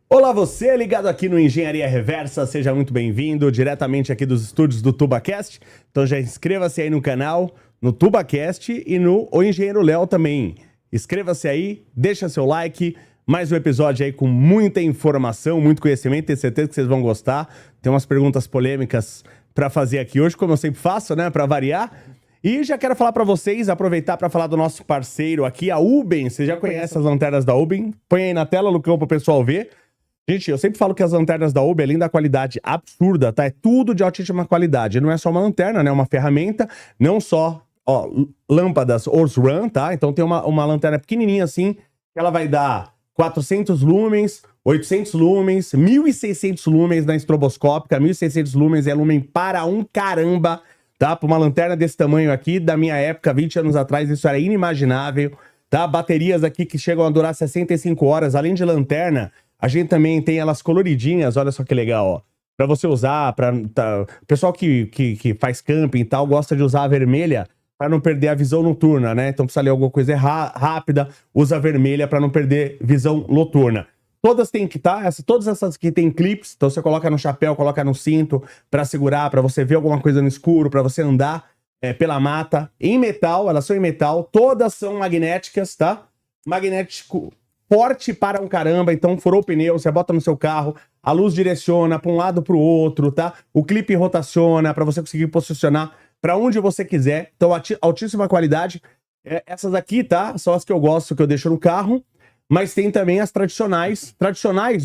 Olá você, ligado aqui no Engenharia Reversa, seja muito bem-vindo, diretamente aqui dos estúdios do TubaCast. Então já inscreva-se aí no canal, no TubaCast e no O Engenheiro Léo também. Inscreva-se aí, deixa seu like, mais um episódio aí com muita informação, muito conhecimento, tenho certeza que vocês vão gostar. Tem umas perguntas polêmicas para fazer aqui hoje, como eu sempre faço, né, para variar. E já quero falar para vocês, aproveitar para falar do nosso parceiro aqui, a Uben. Você já conhece as lanternas da Uben? Põe aí na tela, Lucão, para o pessoal ver. Gente, eu sempre falo que as lanternas da Uben, além da qualidade absurda, tá? É tudo de altíssima qualidade. Não é só uma lanterna, né? É uma ferramenta, não só, ó, lâmpadas Osram, tá? Então tem uma lanterna pequenininha assim, que ela vai dar 400 lumens, 800 lumens, 1.600 lumens na estroboscópica. 1.600 lumens é lumen para um caramba, tá? Para uma lanterna desse tamanho aqui, da minha época, 20 anos atrás, isso era inimaginável, tá? Baterias aqui que chegam a durar 65 horas, além de lanterna. A gente também tem elas coloridinhas, olha só que legal, ó. Pra você usar, o pessoal que faz camping e tal, gosta de usar a vermelha para não perder a visão noturna, né? Então precisa ler alguma coisa rápida, usa a vermelha para não perder visão noturna. Todas têm que estar, todas essas aqui tem clips, então você coloca no chapéu, coloca no cinto para segurar, para você ver alguma coisa no escuro, para você andar pela mata. Em metal, elas são em metal, todas são magnéticas, tá? Magnético forte para um caramba, então furou o pneu, você bota no seu carro, a luz direciona para um lado para o outro, tá? O clipe rotaciona para você conseguir posicionar para onde você quiser. Então, altíssima qualidade. Essas aqui, tá? São as que eu gosto, que eu deixo no carro, mas tem também as tradicionais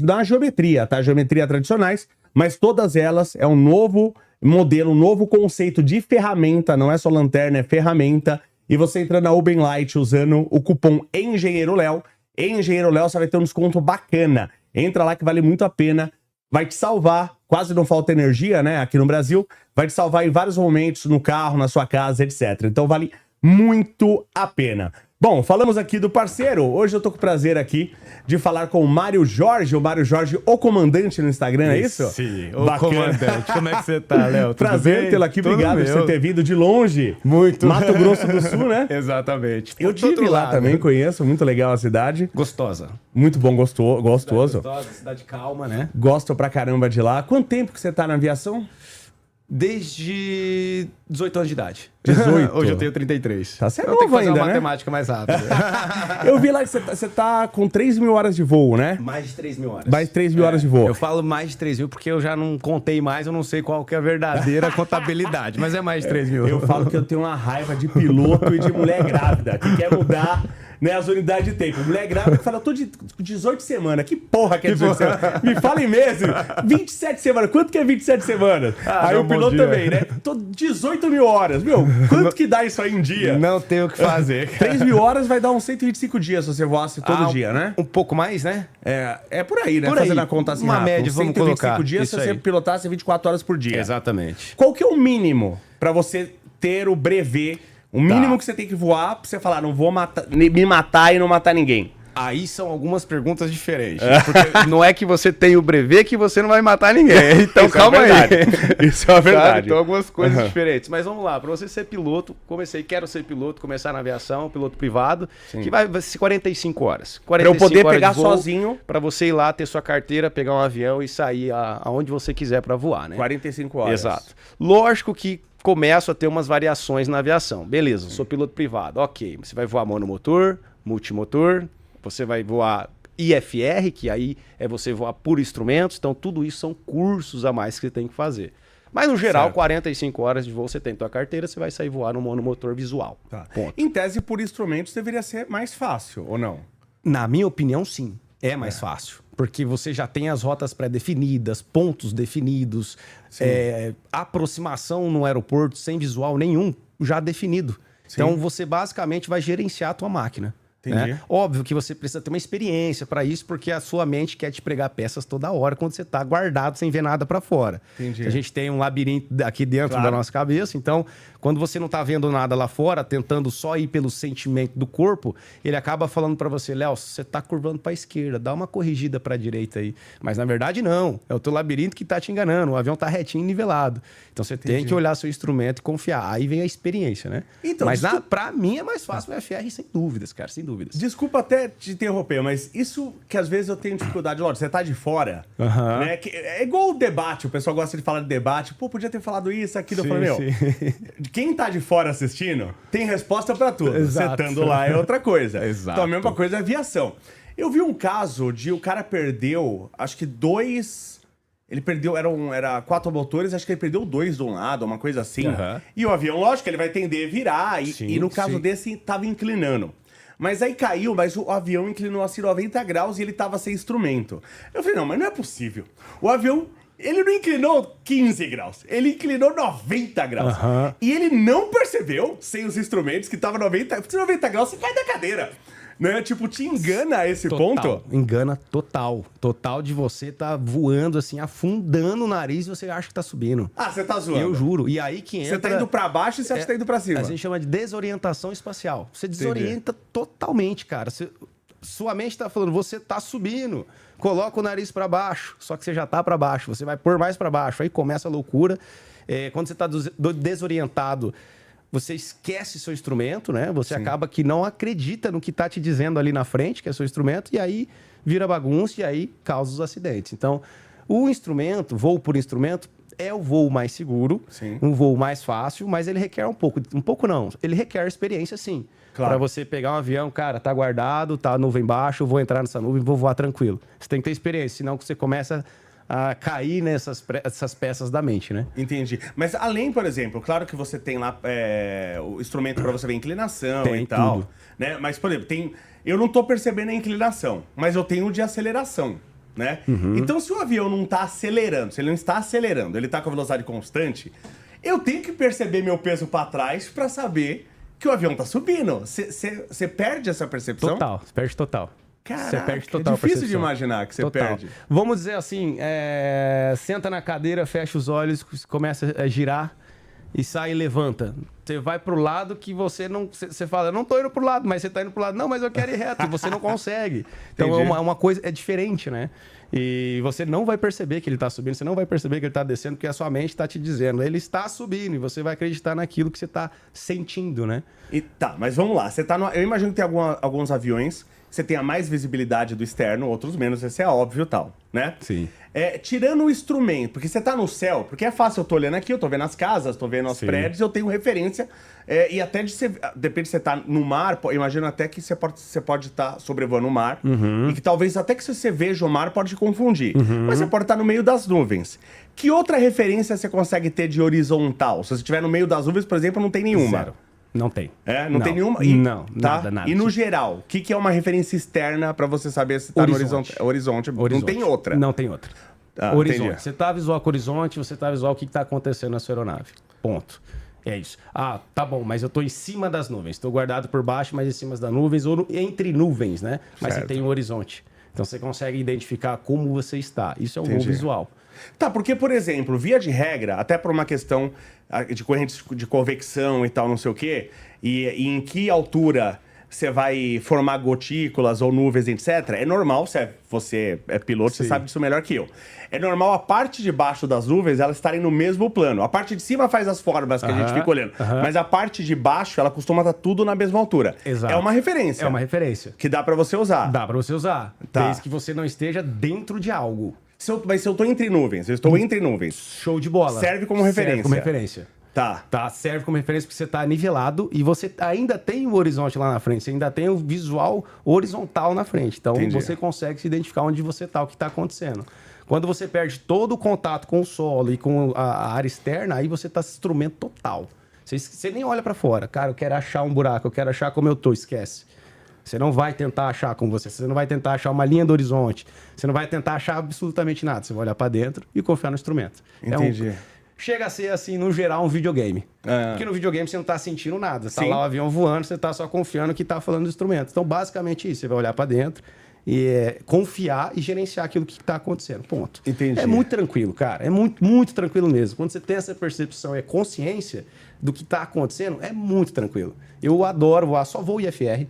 da geometria, tá? Geometria tradicionais, mas todas elas é um novo modelo, um novo conceito de ferramenta, não é só lanterna, é ferramenta. E você entra na Uben Light usando o cupom ENGENHEIROLEO. Engenheiro Léo, você vai ter um desconto bacana. Entra lá que vale muito a pena. Vai te salvar, quase não falta energia, né? Aqui no Brasil. Vai te salvar em vários momentos, no carro, na sua casa, etc. Então vale muito a pena. Bom, falamos aqui do parceiro. Hoje eu tô com o prazer aqui de falar com o Mário Jorge. O Mário Jorge, o comandante no Instagram, é isso? Sim, o comandante. Como é que você tá, Léo? Prazer tê-lo aqui. Obrigado por você ter vindo de longe. Muito. Mato Grosso do Sul, né? Exatamente. Eu tive lá também, conheço. Muito legal a cidade. Gostosa. Muito bom, gostoso. Gostosa, cidade calma, né? Gosto pra caramba de lá. Quanto tempo que você tá na aviação? Desde 18 anos de idade. 18? Hoje eu tenho 33. Tá, você é eu tenho que fazer ainda, uma né? matemática mais rápida. Eu vi lá que você tá com 3 mil horas de voo, né? Mais de 3 mil horas. Mais de 3 mil horas de voo. Eu falo mais de 3 mil porque eu já não contei mais, eu não sei qual que é a verdadeira contabilidade, mas é mais de 3 mil. Eu falo que eu tenho uma raiva de piloto e de mulher grávida, que quer mudar, né, as unidades de tempo. Mulher grávida que fala, eu tô de 18 semanas. Que porra que é 18 semanas? Me fala em meses. 27 semanas. Quanto que é 27 semanas? Aí o piloto também, né? Tô 18 mil horas. Meu, quanto que dá isso aí em dia? Não tem o que fazer. 3 mil horas vai dar uns 125 dias se você voasse todo dia, né? Um pouco mais, né? É por aí, né? Por aí. Fazendo a conta assim Uma rápido. média, vamos colocar. 125 dias se Isso você aí. pilotasse 24 horas por dia. Exatamente. Qual que é o mínimo pra você ter o brevet? O mínimo que você tem que voar pra você falar, não vou me matar e não matar ninguém. Aí são algumas perguntas diferentes. Porque não é que você tem o brevet que você não vai matar ninguém. Então Isso calma é aí. Isso é verdade. Sabe? Então algumas coisas diferentes. Mas vamos lá, para você ser piloto, quero ser piloto, começar na aviação, piloto privado, que vai ser 45 horas. 45 Pra eu poder horas pegar de voo, sozinho. Pra você ir lá, ter sua carteira, pegar um avião e sair aonde você quiser para voar, né? 45 horas. Exato. Lógico que começo a ter umas variações na aviação. Beleza, sou piloto privado. Ok, você vai voar monomotor, multimotor, você vai voar IFR, que aí é você voar por instrumentos. Então tudo isso são cursos a mais que você tem que fazer. Mas no geral, certo. 45 horas de voo você tem tua carteira, você vai sair voar no monomotor visual. Tá. Ponto. Em tese, por instrumentos deveria ser mais fácil, ou não? Na minha opinião, sim. É mais fácil. Porque você já tem as rotas pré-definidas, pontos definidos, aproximação no aeroporto sem visual nenhum já definido. Sim. Então você basicamente vai gerenciar a tua máquina. Entendi. Né? Óbvio que você precisa ter uma experiência para isso, porque a sua mente quer te pregar peças toda hora quando você está guardado sem ver nada para fora. Entendi. A gente tem um labirinto aqui dentro da nossa cabeça, então quando você não está vendo nada lá fora, tentando só ir pelo sentimento do corpo, ele acaba falando para você, Léo, você está curvando para a esquerda, dá uma corrigida para a direita aí. Mas na verdade não, é o teu labirinto que está te enganando, o avião está retinho e nivelado. Então você tem que olhar seu instrumento e confiar. Aí vem a experiência, né? Então, mas para mim é mais fácil o FR, sem dúvidas, cara, sem dúvidas. dúvidas. Desculpa até te interromper, mas isso que às vezes eu tenho dificuldade, lógico, você tá de fora, né? É igual o debate, o pessoal gosta de falar de debate, pô, podia ter falado isso, aquilo, eu falei, meu, quem tá de fora assistindo tem resposta pra tudo. Exato. Você estando lá é outra coisa. Exato. Então a mesma coisa é aviação. Eu vi um caso de o cara perdeu, acho que 2... Ele perdeu, era 4 motores, acho que ele perdeu 2 de um lado, uma coisa assim. E o avião, lógico, ele vai tender a virar, e no caso desse, tava inclinando. Mas aí caiu, mas o avião inclinou assim 90 graus e ele tava sem instrumento. Eu falei, não, mas não é possível. O avião, ele não inclinou 15 graus, ele inclinou 90 graus. E ele não percebeu, sem os instrumentos, que tava 90 graus, você cai da cadeira. Né? Tipo, te engana esse ponto? Engana total. Total de você tá voando, assim, afundando o nariz e você acha que tá subindo. Ah, você tá zoando. Eu juro. E aí que entra... Você tá indo pra baixo e você acha que tá indo pra cima. A gente chama de desorientação espacial. Você desorienta totalmente, cara. Sua mente tá falando, você tá subindo. Coloca o nariz pra baixo. Só que você já tá pra baixo. Você vai pôr mais pra baixo. Aí começa a loucura. Quando você tá desorientado... Você esquece seu instrumento, né? Você acaba que não acredita no que está te dizendo ali na frente, que é seu instrumento, e aí vira bagunça e aí causa os acidentes. Então, o instrumento, voo por instrumento, é o voo mais seguro, um voo mais fácil, mas ele requer um pouco não, ele requer experiência sim. Claro. Para você pegar um avião, cara, tá guardado, tá nuvem baixa, eu vou entrar nessa nuvem, vou voar tranquilo. Você tem que ter experiência, senão você começa a cair nessas peças da mente, né? Entendi. Mas além, por exemplo, claro que você tem lá o instrumento para você ver inclinação e tal, tudo. Né? Mas, por exemplo, eu não tô percebendo a inclinação, mas eu tenho o de aceleração, né? Então, se o avião não tá acelerando, se ele não está acelerando, ele tá com a velocidade constante, eu tenho que perceber meu peso para trás para saber que o avião tá subindo. Você perde essa percepção? Total, você perde total. Caraca, você perde total é difícil de imaginar que você perde. Vamos dizer assim, senta na cadeira, fecha os olhos, começa a girar e sai e levanta. Você vai pro lado que você não... Você fala, eu não tô indo pro lado, mas você tá indo pro lado. Não, mas eu quero ir reto. E você não consegue. Então é uma coisa... É diferente, né? E você não vai perceber que ele tá subindo, você não vai perceber que ele tá descendo, porque a sua mente tá te dizendo, ele está subindo, e você vai acreditar naquilo que você tá sentindo, né? Tá, mas vamos lá. Você tá eu imagino que tem alguns aviões... Você tem a mais visibilidade do externo, outros menos, esse é óbvio e tal, né? Sim. Tirando o instrumento, porque você tá no céu, porque é fácil, eu tô olhando aqui, eu tô vendo as casas, tô vendo os prédios, eu tenho referência, e até depende de você tá no mar, imagino até que você pode estar sobrevoando o mar, e que talvez até que se você veja o mar pode te confundir, mas você pode estar no meio das nuvens. Que outra referência você consegue ter de horizontal? Se você estiver no meio das nuvens, por exemplo, não tem nenhuma. Zero. Não tem. Não tem nenhuma? Não, tá? nada. E no geral, o que é uma referência externa para você saber se tá no horizonte? Não tem outra? Não tem outra. Horizonte. Entendi. Você tá visual com o horizonte, você tá visual o que tá acontecendo na sua aeronave. Ponto. É isso. Ah, tá bom, mas eu tô em cima das nuvens. Estou guardado por baixo, mas em cima das nuvens, ou entre nuvens, né? Mas você tem um horizonte. Então você consegue identificar como você está. Isso é um voo visual. Tá, porque, por exemplo, via de regra, até por uma questão de correntes de convecção e tal, não sei o quê, e em que altura você vai formar gotículas ou nuvens, etc., é normal, você é piloto, você sabe disso melhor que eu. É normal a parte de baixo das nuvens, elas estarem no mesmo plano. A parte de cima faz as formas que a gente fica olhando, mas a parte de baixo, ela costuma estar tudo na mesma altura. Exato. É uma referência. É uma referência. Que dá pra você usar. Dá pra você usar, desde que você não esteja dentro de algo. Mas se eu tô entre nuvens, eu estou entre nuvens. Show de bola. Serve como referência. Serve como referência. Tá. Serve como referência porque você tá nivelado e você ainda tem o horizonte lá na frente, você ainda tem o visual horizontal na frente. Então você consegue se identificar onde você tá, o que tá acontecendo. Quando você perde todo o contato com o solo e com a área externa, aí você tá instrumento total. Você nem olha para fora. Cara, eu quero achar um buraco, eu quero achar como eu tô, esquece. Você não vai tentar achar como você não vai tentar achar uma linha do horizonte, você não vai tentar achar absolutamente nada. Você vai olhar para dentro e confiar no instrumento. Entendi. Chega a ser, assim, no geral, um videogame. Porque no videogame você não tá sentindo nada. Tá lá o avião voando, você tá só confiando que tá falando do instrumento. Então, basicamente isso. Você vai olhar para dentro e confiar e gerenciar aquilo que tá acontecendo. Ponto. Entendi. É muito tranquilo, cara. É muito, muito tranquilo mesmo. Quando você tem essa percepção e consciência do que tá acontecendo, é muito tranquilo. Eu adoro voar, só voo IFR.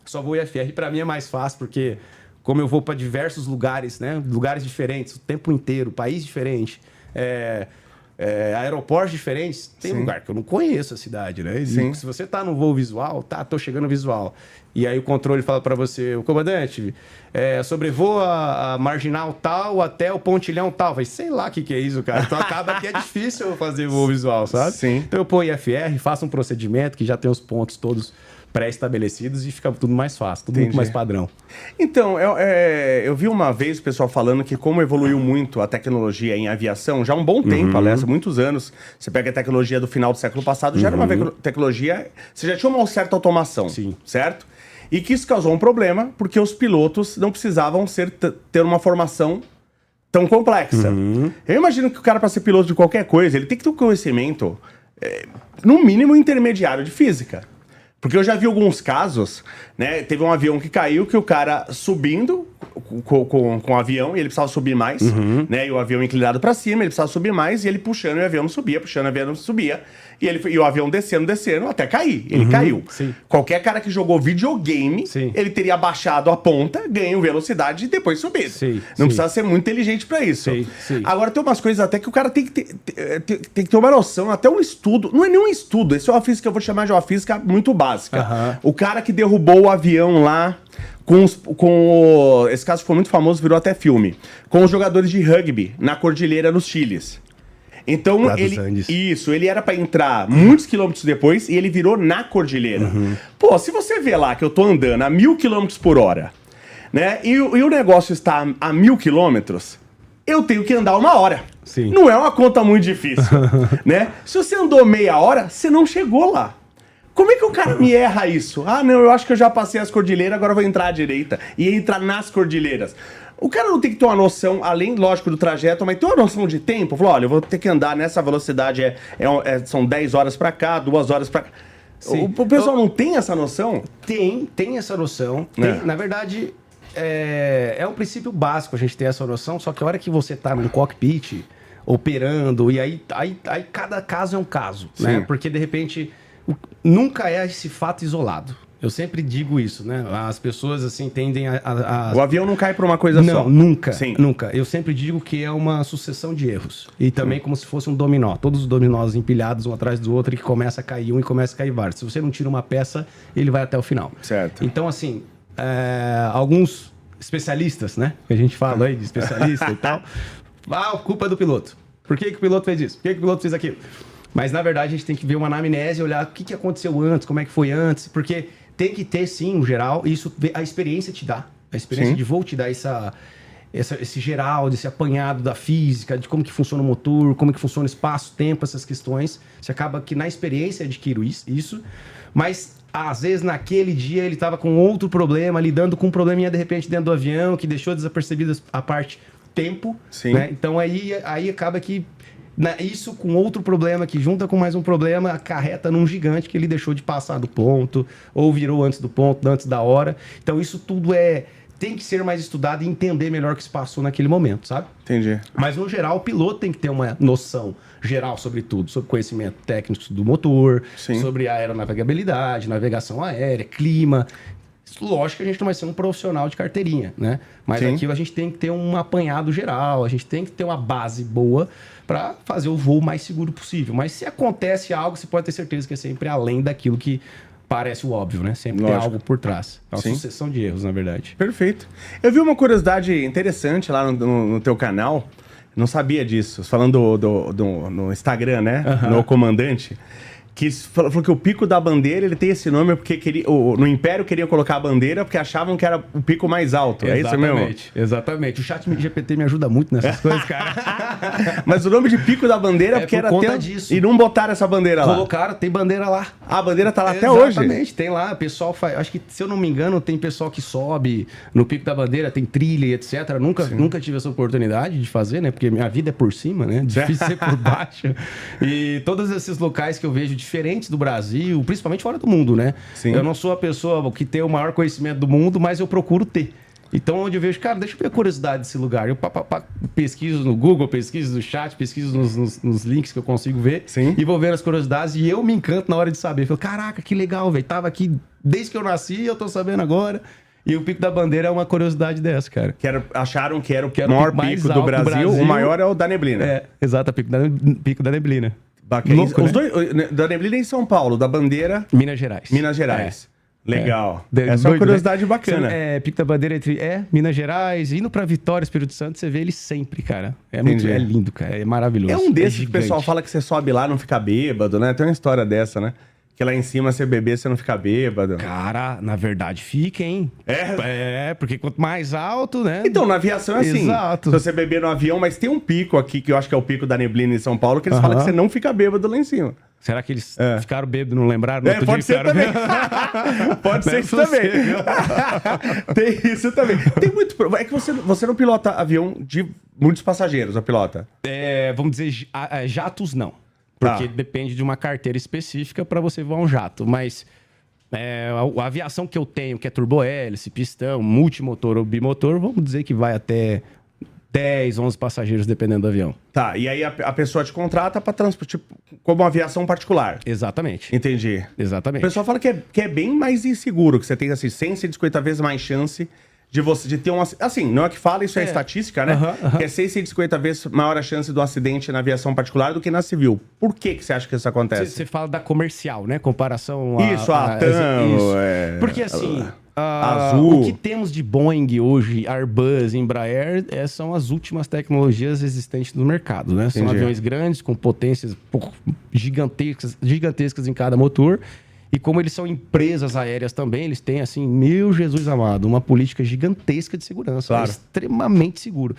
Só vou IFR, para mim é mais fácil, porque como eu vou para diversos lugares, né? Lugares diferentes, o tempo inteiro, país diferente. aeroportos diferentes. Tem lugar que eu não conheço a cidade, né? E se você tá no voo visual, tô chegando no visual. E aí o controle fala para você, o comandante, sobrevoa a marginal tal até o pontilhão tal. Vai, sei lá o que é isso, cara. Então acaba que é difícil eu fazer voo visual, sabe? Sim. Então eu ponho IFR, faço um procedimento que já tem os pontos todos pré-estabelecidos e fica tudo mais fácil, tudo muito mais padrão. Então, eu vi uma vez o pessoal falando que como evoluiu muito a tecnologia em aviação, já há um bom tempo, aliás, há muitos anos, você pega a tecnologia do final do século passado, já era uma tecnologia, você já tinha uma certa automação, certo? E que isso causou um problema, porque os pilotos não precisavam ter uma formação tão complexa. Eu imagino que o cara, para ser piloto de qualquer coisa, ele tem que ter um conhecimento, no mínimo, intermediário de física. Porque eu já vi alguns casos, né? Teve um avião que caiu, que o cara subindo com o avião, e ele precisava subir mais, né? E o avião inclinado para cima, ele precisava subir mais, e ele puxando e o avião não subia, puxando e o avião não subia. E o avião descendo, até cair. Ele caiu. Sim. Qualquer cara que jogou videogame, ele teria baixado a ponta, ganho velocidade e depois subido. Não precisa ser muito inteligente para isso. Agora, tem umas coisas até que o cara tem que ter uma noção, até um estudo. Não é nenhum estudo, esse é uma física que eu vou chamar de uma física muito básica. O cara que derrubou o avião lá, esse caso foi muito famoso, virou até filme, com os jogadores de rugby na cordilheira nos Chiles. Então, ele era pra entrar muitos quilômetros depois e ele virou na cordilheira. Pô, se você vê lá que eu tô andando a 1000 quilômetros por hora, né, e o negócio está a 1000 quilômetros, eu tenho que andar 1 hora. Não é uma conta muito difícil, né? Se você andou meia hora, você não chegou lá. Como é que o cara me erra isso? Ah, não, eu acho que eu já passei as cordilheiras, agora eu vou entrar à direita. E entrar nas cordilheiras. O cara não tem que ter uma noção, além, lógico, do trajeto, mas ter uma noção de tempo. Falou, olha, eu vou ter que andar nessa velocidade, são 10 horas pra cá, 2 horas pra cá. O pessoal não tem essa noção? Tem essa noção. Na verdade, é um princípio básico a gente ter essa noção, só que a hora que você tá no cockpit, operando, e aí cada caso é um caso, né? Porque, de repente, nunca é esse fato isolado. Eu sempre digo isso, né? As pessoas, assim, tendem a... O avião não cai por uma coisa só. Não, nunca. Eu sempre digo que é uma sucessão de erros. E também como se fosse um dominó. Todos os dominós empilhados um atrás do outro e que começa a cair um e começa a cair vários. Se você não tira uma peça, ele vai até o final. Certo. Então, assim, alguns especialistas, né? Que a gente fala aí de especialista e tal. Culpa é do piloto. Por que o piloto fez isso? Por que o piloto fez aquilo? Mas, na verdade, a gente tem que ver uma anamnese, olhar o que aconteceu antes, como é que foi antes, porque tem que ter, sim, um geral, e isso a experiência te dá. A experiência de voo te dá esse geral, desse apanhado da física, de como que funciona o motor, como que funciona o espaço, tempo, essas questões. Você acaba que na experiência adquire isso, mas às vezes naquele dia ele estava com outro problema, lidando com um probleminha de repente dentro do avião, que deixou desapercebida a parte tempo, né? Então aí acaba que isso com outro problema que junta com mais um problema acarreta num gigante que ele deixou de passar do ponto ou virou antes do ponto, antes da hora. Então isso tudo tem que ser mais estudado e entender melhor o que se passou naquele momento, sabe? Entendi. Mas no geral o piloto tem que ter uma noção geral sobre tudo, sobre conhecimento técnico do motor, sobre aeronavegabilidade, navegação aérea, clima. Lógico que a gente não vai ser um profissional de carteirinha, né? Mas aqui a gente tem que ter um apanhado geral, a gente tem que ter uma base boa para fazer o voo mais seguro possível. Mas se acontece algo, você pode ter certeza que é sempre além daquilo que parece o óbvio, né? Sempre tem algo por trás. É uma sucessão de erros, na verdade. Perfeito. Eu vi uma curiosidade interessante lá no teu canal, não sabia disso, falando no Instagram, né? No Comandante. Que falou que o pico da bandeira, ele tem esse nome porque no Império queriam colocar a bandeira porque achavam que era o pico mais alto. É isso mesmo? Exatamente. O chat GPT me ajuda muito nessas coisas, cara. Mas o nome de pico da bandeira é porque por era conta disso. E não botaram essa bandeira lá. Colocaram, tem bandeira lá. A bandeira tá lá até hoje? Exatamente, tem lá. O pessoal faz... Acho que, se eu não me engano, tem pessoal que sobe no pico da bandeira, tem trilha e etc. Nunca tive essa oportunidade de fazer, né? Porque minha vida é por cima, né? Difícil ser por baixo. E todos esses locais que eu vejo diferentes do Brasil, principalmente fora do mundo, né? Eu não sou a pessoa que tem o maior conhecimento do mundo, mas eu procuro ter. Então, onde eu vejo, cara, deixa eu ver a curiosidade desse lugar. Eu pesquiso no Google, pesquiso no chat, pesquiso nos links que eu consigo ver e vou ver as curiosidades e eu me encanto na hora de saber. Eu falo, caraca, que legal, velho. Tava aqui desde que eu nasci e eu tô sabendo agora. E o Pico da Bandeira é uma curiosidade dessa, cara. Acharam que era o era o maior pico mais pico do alto do Brasil, Brasil. o maior é o da Neblina. É, exato, Pico da Neblina. Bacana. Louco, Os né? dois, da Neblina em São Paulo, da Bandeira, Minas Gerais. Minas Gerais. Legal. Essa é uma Doido, curiosidade né? bacana. Pico da Bandeira entre Minas Gerais, indo pra Vitória, Espírito Santo, você vê ele sempre, cara. É lindo, cara. É maravilhoso. É um desses que o gigante. pessoal fala que você sobe lá e não fica bêbado, né? Tem uma história dessa, né? Que lá em cima você beber, você não fica bêbado. Cara, na verdade fica, hein? Porque quanto mais alto, né? Então, na aviação é assim. Exato. Se você beber no avião, mas tem um pico aqui, que eu acho que é o pico da Neblina em São Paulo, que eles falam que você não fica bêbado lá em cima. Será que eles ficaram bêbados e não lembraram? No outro Pode dia ser também. Pode ser isso também. Tem isso também. Tem muito... É que você não pilota avião de muitos passageiros, ou pilota? Vamos dizer, jatos não. Porque depende de uma carteira específica para você voar um jato. Mas a aviação que eu tenho, que é turbohélice, pistão, multimotor ou bimotor, vamos dizer que vai até 10, 11 passageiros, dependendo do avião. Tá, e aí a pessoa te contrata para transporte, tipo, como uma aviação particular. Exatamente. Entendi. Exatamente. O pessoal fala que é bem mais inseguro, que você tem, assim, 150 vezes mais chance de ter um... Assim, não é que fala, isso é estatística, né? Que é 150 vezes maior a chance do acidente na aviação particular do que na civil. Por que você acha que isso acontece? Você fala da comercial, né? Comparação a... Isso, a TAM, Porque assim... Azul. O que temos de Boeing hoje, Airbus, Embraer, são as últimas tecnologias existentes no mercado, né? São aviões grandes, com potências gigantescas em cada motor. E como eles são empresas aéreas também, eles têm, assim, meu Jesus amado, uma política gigantesca de segurança. Claro. Extremamente seguro.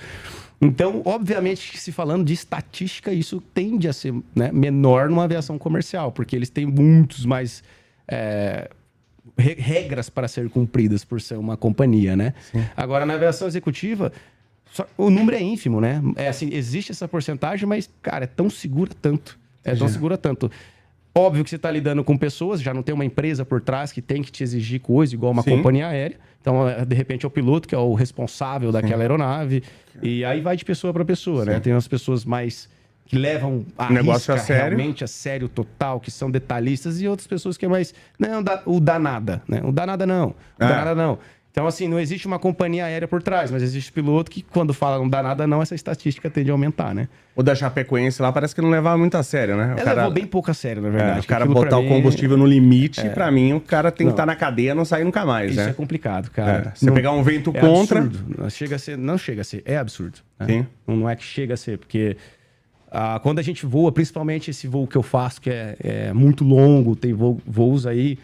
Então, obviamente, se falando de estatística, isso tende a ser, né, menor numa aviação comercial, porque eles têm muitos mais... regras para ser cumpridas por ser uma companhia, né? Sim. Agora, na aviação executiva, o número é ínfimo, né? Assim, existe essa porcentagem, mas, cara, é tão segura tanto. Tão segura tanto. Óbvio que você está lidando com pessoas, já não tem uma empresa por trás que tem que te exigir coisa igual uma companhia aérea. Então, de repente, é o piloto que é o responsável daquela aeronave. E aí vai de pessoa para pessoa, né? Tem umas pessoas mais... que levam a negócio risca, realmente a sério total, que são detalhistas, e outras pessoas que é mais... Não, o danada, né? O danada não. O danada não. Então, assim, não existe uma companhia aérea por trás, mas existe piloto que, quando fala não dá nada não, essa estatística tende a aumentar, né? O da Chapecoense lá parece que não levava muito a sério, né? Levou bem pouco a sério, na verdade. O cara botar o combustível no limite, pra mim, o cara tem que estar na cadeia e não sair nunca mais, né? Isso é complicado, cara. Você pegar um vento contra... Absurdo. Não chega a ser, é absurdo. Né? Sim. Não é que chega a ser, porque... quando a gente voa, principalmente esse voo que eu faço, que é muito longo, tem voos aí...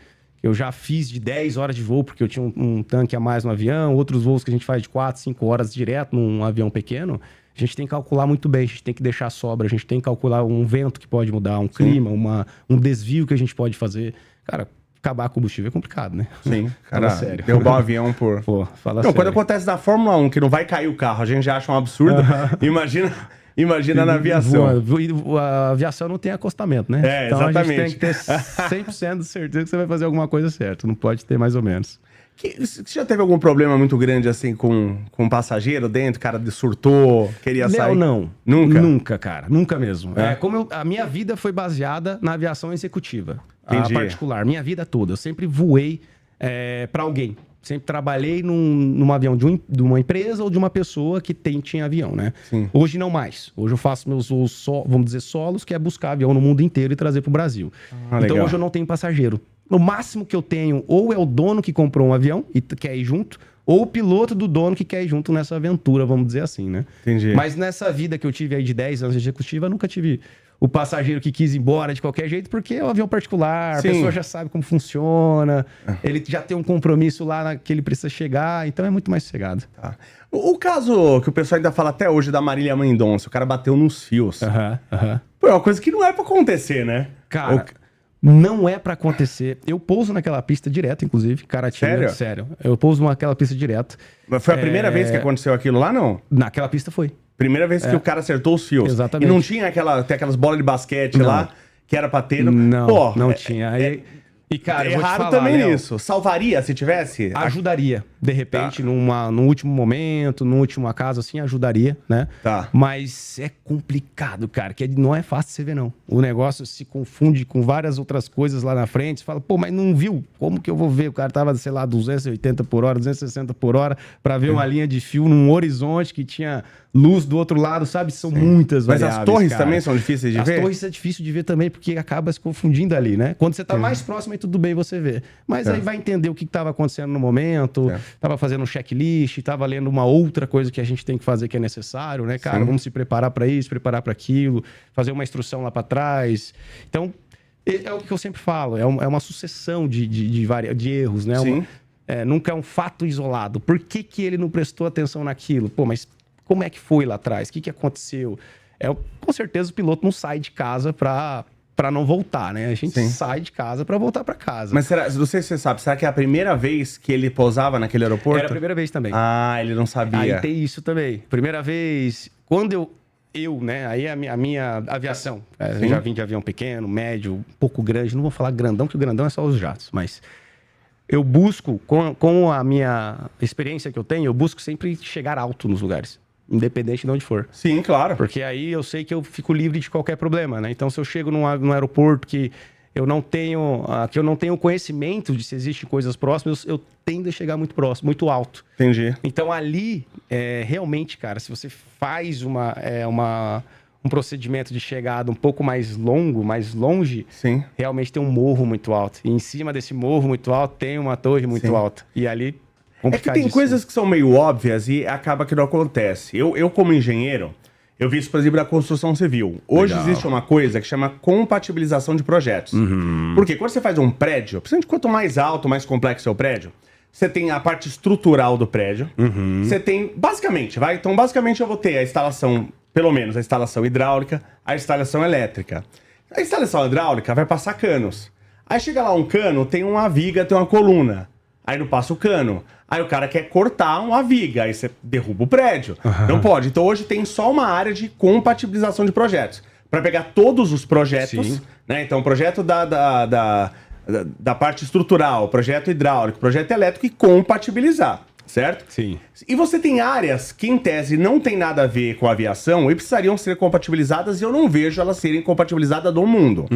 Eu já fiz de 10 horas de voo, porque eu tinha um tanque a mais no avião. Outros voos que a gente faz de 4, 5 horas direto num avião pequeno. A gente tem que calcular muito bem, a gente tem que deixar sobra. A gente tem que calcular um vento que pode mudar, um clima, um desvio que a gente pode fazer. Cara, acabar combustível é complicado, né? Sim, cara, sério. Derrubar um avião por... Pô, fala sério. Quando acontece na Fórmula 1, que não vai cair o carro, a gente já acha um absurdo. Imagina na aviação. A aviação não tem acostamento, né? Então exatamente. A gente tem que ter 100% de certeza que você vai fazer alguma coisa certa. Não pode ter mais ou menos. Você já teve algum problema muito grande, assim, com um passageiro dentro? O cara surtou, queria sair? Não. Nunca? Nunca, cara. Nunca mesmo. A minha vida foi baseada na aviação executiva. Entendi. Particular. Minha vida toda. Eu sempre voei para alguém. Sempre trabalhei num avião de uma empresa ou de uma pessoa que tinha avião, né? Sim. Hoje não mais. Hoje eu faço meus voos, vamos dizer, solos, que é buscar avião no mundo inteiro e trazer para o Brasil. Então legal. hoje eu não tenho passageiro. O máximo que eu tenho, ou é o dono que comprou um avião e quer ir junto, ou o piloto do dono que quer ir junto nessa aventura, vamos dizer assim, né? Entendi. Mas nessa vida que eu tive aí de 10 anos de executiva, eu nunca tive o passageiro que quis ir embora de qualquer jeito, porque é um avião particular, Sim. a pessoa já sabe como funciona, ele já tem um compromisso lá que ele precisa chegar, então é muito mais sossegado. Tá. O caso que o pessoal ainda fala até hoje da Marília Mendonça, o cara bateu nos fios. Pô, é uma coisa que não é pra acontecer, né? Cara... Não é pra acontecer. Eu pouso naquela pista direto, inclusive. Caratinga. Sério? Eu pouso naquela pista direto. Mas foi a primeira vez que aconteceu aquilo lá, não? Naquela pista foi. Primeira vez que o cara acertou os fios. Exatamente. E não tinha aquelas bolas de basquete lá, que era pra ter... Não tinha. Aí... E, cara, é raro também isso. Salvaria se tivesse? Ajudaria. De repente, no último momento, no último acaso, assim, ajudaria, né? Tá. Mas é complicado, cara, que não é fácil você ver, não. O negócio se confunde com várias outras coisas lá na frente. Você fala, pô, mas não viu? Como que eu vou ver? O cara tava, sei lá, 280 por hora, 260 por hora, pra ver uma linha de fio num horizonte que tinha luz do outro lado, sabe? São muitas variáveis, Mas as torres cara. também são difíceis de ver? As torres é difícil de ver também, porque acaba se confundindo ali, né? Quando você tá mais próximo, aí tudo bem você ver. Mas aí vai entender o que estava acontecendo no momento, tava fazendo um checklist, tava lendo uma outra coisa que a gente tem que fazer que é necessário, né? Cara, vamos se preparar para isso, preparar para aquilo, fazer uma instrução lá para trás. Então, é o que eu sempre falo, é uma sucessão de erros, né? Nunca é um fato isolado. Por que ele não prestou atenção naquilo? Pô, mas como é que foi lá atrás? O que aconteceu? Com certeza o piloto não sai de casa para não voltar, né? A gente sai de casa para voltar para casa. Mas não sei se você sabe, será que é a primeira vez que ele pousava naquele aeroporto? Era a primeira vez também. Ah, ele não sabia. Aí tem isso também. Primeira vez, quando eu, né? Aí a minha aviação. Eu já vim de avião pequeno, médio, um pouco grande. Não vou falar grandão, que o grandão é só os jatos. Mas eu busco, com a minha experiência que eu tenho, eu busco sempre chegar alto nos lugares. Independente de onde for. Sim, claro. Porque aí eu sei que eu fico livre de qualquer problema, né? Então, se eu chego num aeroporto que eu não tenho conhecimento de se existem coisas próximas, eu tendo a chegar muito próximo, muito alto. Entendi. Então, ali, realmente, cara, se você faz um procedimento de chegada um pouco mais longo, mais longe, realmente tem um morro muito alto. E em cima desse morro muito alto, tem uma torre muito alta. E ali... É que tem coisas que são meio óbvias e acaba que não acontece. Eu como engenheiro, eu vi isso, por exemplo, na construção civil. Hoje existe uma coisa que chama compatibilização de projetos. Porque quando você faz um prédio, principalmente quanto mais alto, mais complexo é o prédio, você tem a parte estrutural do prédio. Você tem, basicamente, Então, basicamente, eu vou ter a instalação, pelo menos a instalação hidráulica, a instalação elétrica. A instalação hidráulica vai passar canos. Aí chega lá um cano, tem uma viga, tem uma coluna. Aí não passa o cano. Aí o cara quer cortar uma viga, aí você derruba o prédio. Não pode. Então hoje tem só uma área de compatibilização de projetos. Para pegar todos os projetos, né? Então, projeto da parte estrutural, projeto hidráulico, projeto elétrico e compatibilizar, certo? Sim. E você tem áreas que, em tese, não tem nada a ver com a aviação e precisariam ser compatibilizadas e eu não vejo elas serem compatibilizadas no mundo.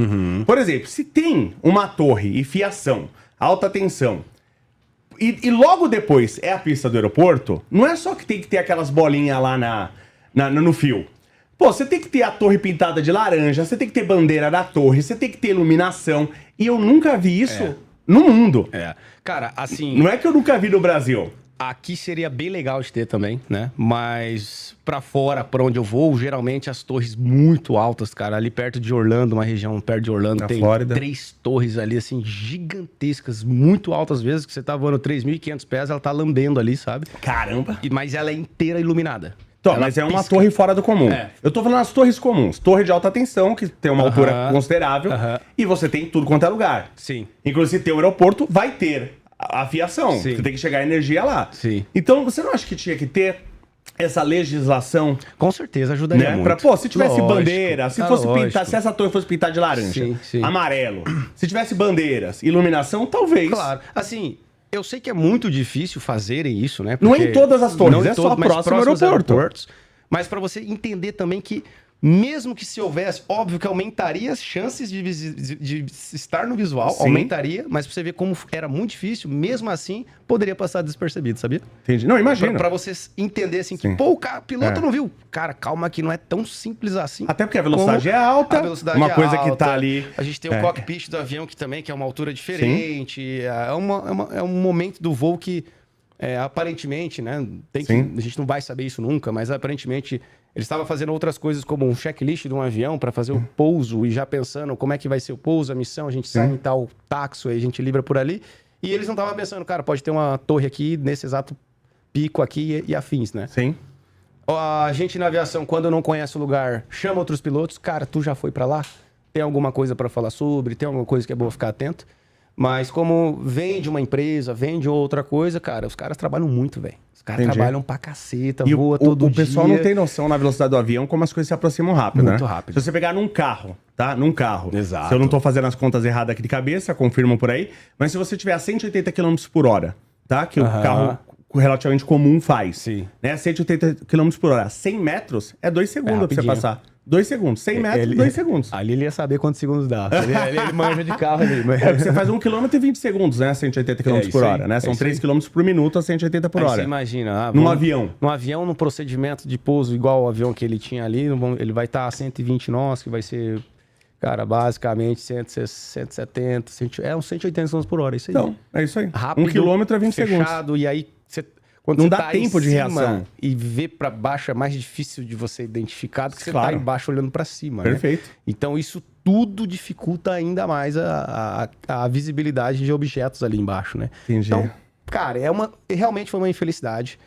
Por exemplo, se tem uma torre e fiação, alta tensão, e logo depois é a pista do aeroporto, não é só que tem que ter aquelas bolinhas lá no fio. Pô, você tem que ter a torre pintada de laranja, você tem que ter bandeira da torre, você tem que ter iluminação. E eu nunca vi isso no mundo. Cara, assim... Não é que eu nunca vi no Brasil. Aqui seria bem legal de ter também, né? Mas pra fora, pra onde eu vou, geralmente as torres muito altas, cara. Ali perto de Orlando, uma região perto de Orlando, tem Flórida. 3 torres ali, assim, gigantescas, muito altas vezes, que você tá voando 3.500 pés, ela tá lambendo ali, sabe? Caramba. Mas ela é inteira iluminada. Então, Ela mas é uma pisca. torre fora do comum. Eu tô falando das torres comuns. Torre de alta tensão, que tem uma altura considerável. E você tem tudo quanto é lugar. Sim. Inclusive, tem o aeroporto, vai ter a aviação. Sim. Você tem que chegar a energia lá. Sim. Então, você não acha que tinha que ter essa legislação? Com certeza ajudaria muito. Se tivesse Lógico. bandeira, se fosse pintar, se essa torre fosse pintada de laranja, Sim. amarelo, se tivesse bandeiras, iluminação, talvez. Claro. Assim, eu sei que é muito difícil fazerem isso, né? Não é em todas as torres, é só mas próximo ao próximos aeroporto. aeroportos. Mas para você entender também que, mesmo que se houvesse, óbvio que aumentaria as chances de estar no visual, aumentaria, mas pra você ver como era muito difícil, mesmo assim, poderia passar despercebido, sabia? Entendi. Não, imagina. Pra vocês entenderem assim, que, pô, o piloto não viu. Cara, calma que não é tão simples assim. Até porque a velocidade é alta, a velocidade uma é coisa alta. que tá ali... A gente tem o cockpit do avião que também, que é uma altura diferente. É um momento do voo que, aparentemente, né, a gente não vai saber isso nunca, mas aparentemente... Ele estava fazendo outras coisas, como um checklist de um avião para fazer o pouso e já pensando como é que vai ser o pouso, a missão, a gente sai em tal taxo, aí a gente libra por ali. E eles não estavam pensando, cara, pode ter uma torre aqui nesse exato pico aqui e afins, né? Sim. A gente na aviação, quando não conhece o lugar, chama outros pilotos. Cara, tu já foi para lá? Tem alguma coisa para falar sobre? Tem alguma coisa que é bom ficar atento? Mas como vem de uma empresa, vem de outra coisa, cara, os caras trabalham muito, velho. Os caras trabalham pra caceta, voa todo dia. O pessoal não tem noção na velocidade do avião como as coisas se aproximam rápido, Muito né? rápido. Se você pegar num carro, tá? Num carro. Exato. Se eu não tô fazendo as contas erradas aqui de cabeça, confirmam por aí. Mas se você tiver a 180 km por hora, tá? Que o carro relativamente comum faz. Sim. Né? 180 km por hora. 100 metros é 2 segundos pra você rapidinho. passar. 2 segundos. 100 metros, 2 segundos. Ali ele ia saber quantos segundos dá. Ele manja de carro ali. Mas... Você faz 1 km e 20 segundos, né? 180 km isso por aí, hora, né? São isso 3 km por minuto a 180 por Aí hora. você imagina. Num avião. Num avião, num procedimento de pouso igual o avião que ele tinha ali, ele vai estar a 120 nós, que vai ser, cara, basicamente 170, uns 180 km por hora, isso aí. Então, é isso aí. Rápido, 1 km é 20 segundos. fechado, e aí quando Não você dá tá tempo em de cima reação. E ver pra baixo é mais difícil de você identificar do que você Claro. tá embaixo olhando pra cima, né? Perfeito. Então isso tudo dificulta ainda mais a visibilidade de objetos ali embaixo, né? Entendi. Então, cara, realmente foi uma infelicidade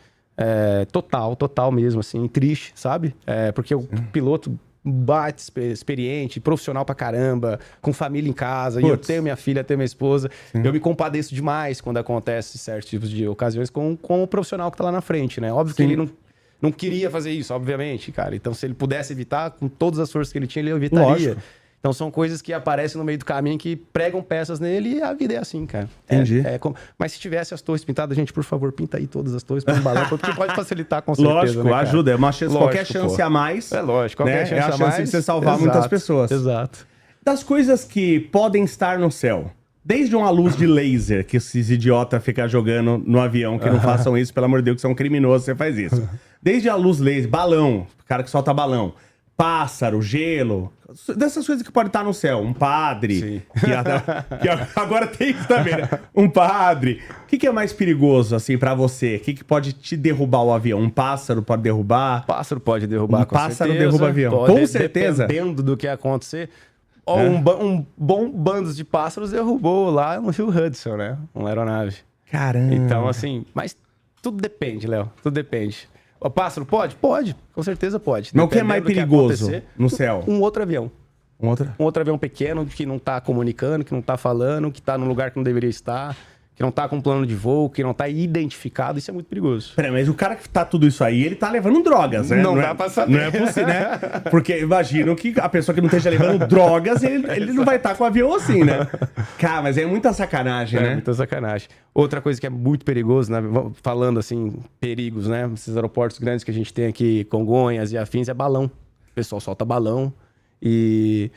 total mesmo, assim, triste, sabe? Porque o piloto bate experiente, profissional pra caramba, com família em casa, e eu tenho minha filha, tenho minha esposa. Eu me compadeço demais quando acontece certos tipos de ocasiões com o profissional que tá lá na frente, né? Óbvio que ele não queria fazer isso, obviamente, cara. Então, se ele pudesse evitar, com todas as forças que ele tinha, ele evitaria. Lógico. Então, são coisas que aparecem no meio do caminho que pregam peças nele e a vida é assim, cara. Entendi. Mas se tivesse as torres pintadas, gente, por favor, pinta aí todas as torres para um balão, porque pode facilitar com certeza. Lógico, né, cara? ajuda. É uma chance, qualquer Lógico, chance pô. a mais. É lógico, qualquer né? chance É a a chance mais. de você salvar Exato, muitas pessoas. Exato. Das coisas que podem estar no céu, desde uma luz de laser, que esses idiotas ficam jogando no avião, que não façam isso, pelo amor de Deus, que são criminosos, você faz isso. Desde a luz laser, balão, cara que solta balão, pássaro, gelo, dessas coisas que podem estar no céu. Um padre, que agora tem isso também, né? Um padre. O que é mais perigoso, assim, pra você? O que pode te derrubar o avião? Um pássaro pode derrubar? Pássaro pode derrubar, com pássaro certeza. derruba avião. Pode, Com certeza. Dependendo do que acontecer. Um bom bando de pássaros derrubou lá no Rio Hudson, né? Uma aeronave. Caramba. Então, assim, mas tudo depende, Léo. Tudo depende. O pássaro pode? Pode. Com certeza pode. Mas o que é mais Dependendo do perigoso acontecer, no céu? Um outro avião. Outra? Um outro avião pequeno que não tá comunicando, que não tá falando, que tá num lugar que não deveria estar, que não tá com plano de voo, que não tá identificado. Isso é muito perigoso. Peraí, mas o cara que tá tudo isso aí, ele tá levando drogas, né? Não dá pra saber. Não é possível, né? Porque imagino que a pessoa que não esteja levando drogas, ele não vai estar com o avião assim, né? Cara, mas é muita sacanagem, né? É muita sacanagem. Outra coisa que é muito perigoso, né? Falando assim, perigos, né? Esses aeroportos grandes que a gente tem aqui, Congonhas e afins, é balão. O pessoal solta balão e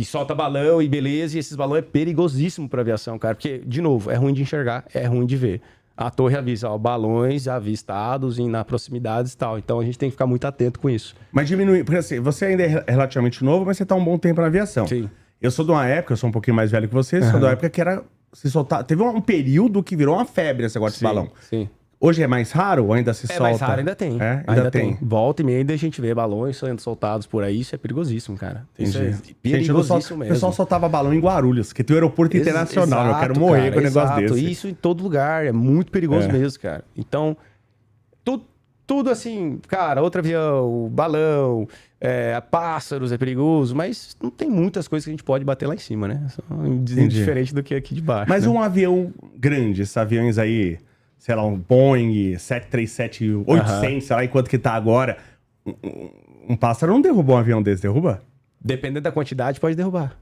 solta balão e beleza, e esses balões é perigosíssimo para aviação, cara, porque, de novo, é ruim de enxergar, é ruim de ver. A torre avisa, ó, balões avistados na proximidades e tal, então a gente tem que ficar muito atento com isso. Mas diminuir, porque assim, você ainda é relativamente novo, mas você tá um bom tempo na aviação. Sim. Eu sou de uma época, eu sou um pouquinho mais velho que você, sou de uma época que era se soltar, teve um período que virou uma febre esse negócio de balão. Sim. Hoje é mais raro ou ainda se solta? É mais raro, ainda tem. É? Ainda tem. Volta e meia ainda a gente vê balões sendo soltados por aí, isso é perigosíssimo, cara. Isso é Gente, perigosíssimo o mesmo. pessoal soltava balão em Guarulhos, que tem o aeroporto internacional. Eu quero morrer com um negócio desse. Isso em todo lugar, é muito perigoso mesmo, cara. Então, tudo assim, cara, outro avião, balão, pássaros é perigoso, mas não tem muitas coisas que a gente pode bater lá em cima, né? Diferente do que aqui de baixo. Mas né? um avião grande, esses aviões aí, sei lá, um Boeing 737-800, sei lá, enquanto que tá agora, um pássaro não derrubou um avião desse, derruba? Dependendo da quantidade, pode derrubar.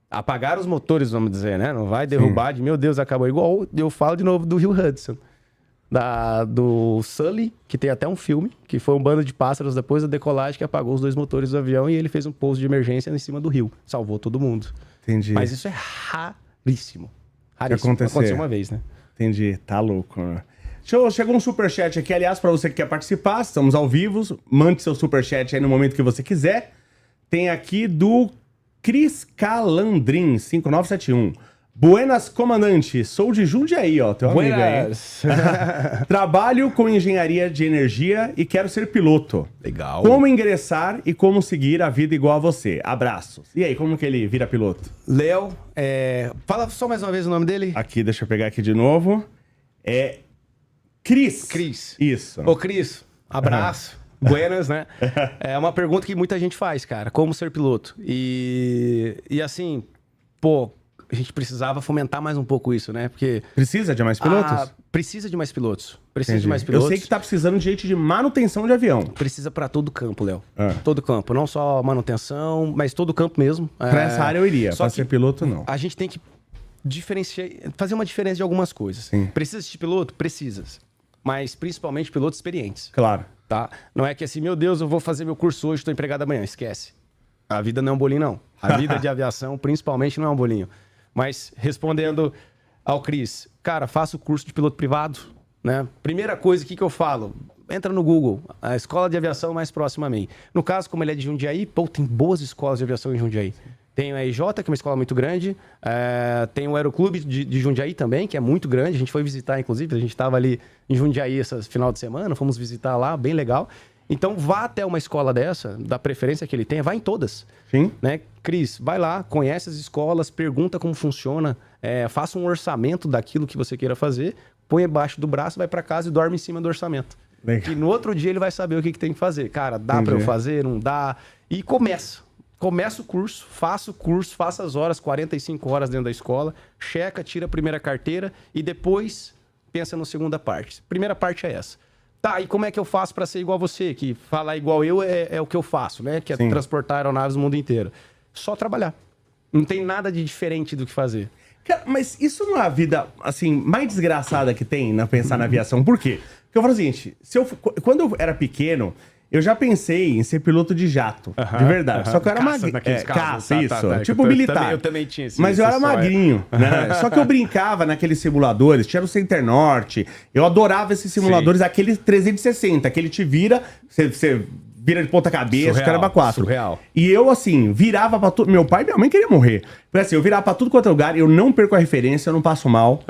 Apagar os motores, vamos dizer, né? Não vai derrubar de, meu Deus, acabou. Igual eu falo de novo do Rio Hudson. Do Sully, que tem até um filme, que foi um bando de pássaros depois da decolagem que apagou os 2 motores do avião e ele fez um pouso de emergência em cima do rio. Salvou todo mundo. Entendi. Mas isso é raríssimo. Raríssimo. Aconteceu uma vez, né? Entendi, tá louco. Né? Chegou um superchat aqui, aliás, pra você que quer participar, estamos ao vivo, mande seu superchat aí no momento que você quiser. Tem aqui do Cris Calandrin, 5971. Buenas, comandante. Sou de Jundiaí, ó. Teu amigo aí. Trabalho com engenharia de energia e quero ser piloto. Legal. Como ingressar e como seguir a vida igual a você? Abraços. E aí, como que ele vira piloto? Léo, fala só mais uma vez o nome dele. Aqui, deixa eu pegar aqui de novo. É Cris. Cris. Isso. Ô, Cris, abraço. Buenas, né? É uma pergunta que muita gente faz, cara. Como ser piloto? E assim, pô, a gente precisava fomentar mais um pouco isso, né? Porque... Precisa de mais pilotos? Precisa de mais pilotos. Precisa Entendi. de mais pilotos. Eu sei que tá precisando de gente de manutenção de avião. Precisa para todo campo, Léo. Todo campo. Não só manutenção, mas todo campo mesmo. Pra essa área eu iria, só pra que ser piloto não. A gente tem que diferenciar, fazer uma diferença de algumas coisas. Sim. Precisa de piloto? Precisa. Mas principalmente pilotos experientes. Claro. Tá? Não é que assim, meu Deus, eu vou fazer meu curso hoje, estou empregado amanhã. Esquece. A vida não é um bolinho, não. A vida de aviação, principalmente, não é um bolinho. Mas, respondendo ao Cris, cara, faça o curso de piloto privado, né? Primeira coisa, o que eu falo? Entra no Google, a escola de aviação mais próxima a mim. No caso, como ele é de Jundiaí, tem boas escolas de aviação em Jundiaí. Tem a EJ, que é uma escola muito grande. Tem o Aeroclube de Jundiaí também, que é muito grande. A gente foi visitar, inclusive. A gente estava ali em Jundiaí esse final de semana. Fomos visitar lá, bem legal. Então, vá até uma escola dessa, da preferência que ele tenha. Vá em todas. Sim. Né? Cris, vai lá, conhece as escolas, pergunta como funciona. Faça um orçamento daquilo que você queira fazer. Põe embaixo do braço, vai para casa e dorme em cima do orçamento. Legal. E no outro dia ele vai saber o que tem que fazer. Cara, dá para eu fazer? Não dá? E começa. Começa o curso, faça as horas, 45 horas dentro da escola, checa, tira a primeira carteira e depois pensa na segunda parte. Primeira parte é essa. Tá, e como é que eu faço para ser igual a você? Que falar igual eu é o que eu faço, né? Que é transportar aeronaves no mundo inteiro. Só trabalhar. Não tem nada de diferente do que fazer. Cara, mas isso não é a vida, assim, mais desgraçada que tem na pensar na aviação. Por quê? Porque eu falo o seguinte, quando eu era pequeno... Eu já pensei em ser piloto de jato, de verdade. Só que eu era magrinho. Caça, isso. Tipo militar. Eu também tinha esse. Mas eu era magrinho, né? Só que eu brincava naqueles simuladores. Tinha o Center Norte. Eu adorava esses simuladores. Aquele 360, que ele te vira... Você vira de ponta cabeça, caramba, 4. Surreal. E eu, assim, virava pra tudo. Meu pai e minha mãe queriam morrer. Porque assim, eu virava pra tudo quanto é lugar, eu não perco a referência, eu não passo mal.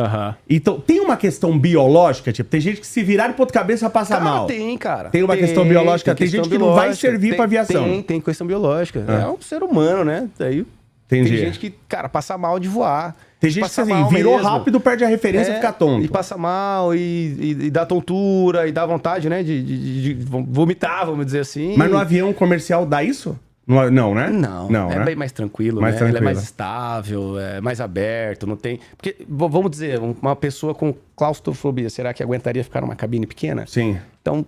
Então, tem uma questão biológica, tipo, tem gente que se virar de ponta cabeça passa mal. Tem, cara. Tem uma questão biológica, tem gente que não vai servir pra aviação. Tem questão biológica. É um ser humano, né? Daí tem gente que, cara, passa mal de voar. Tem gente que assim, virou rápido, perde a referência e fica tonto. E passa mal, e dá tontura, e dá vontade, né? De vomitar, vamos dizer assim. Mas no avião comercial dá isso? Não, né? Não, é né? bem mais tranquilo, né? Ele é mais estável, é mais aberto, não tem... Porque, vamos dizer, uma pessoa com claustrofobia, será que aguentaria ficar numa cabine pequena? Sim. Então,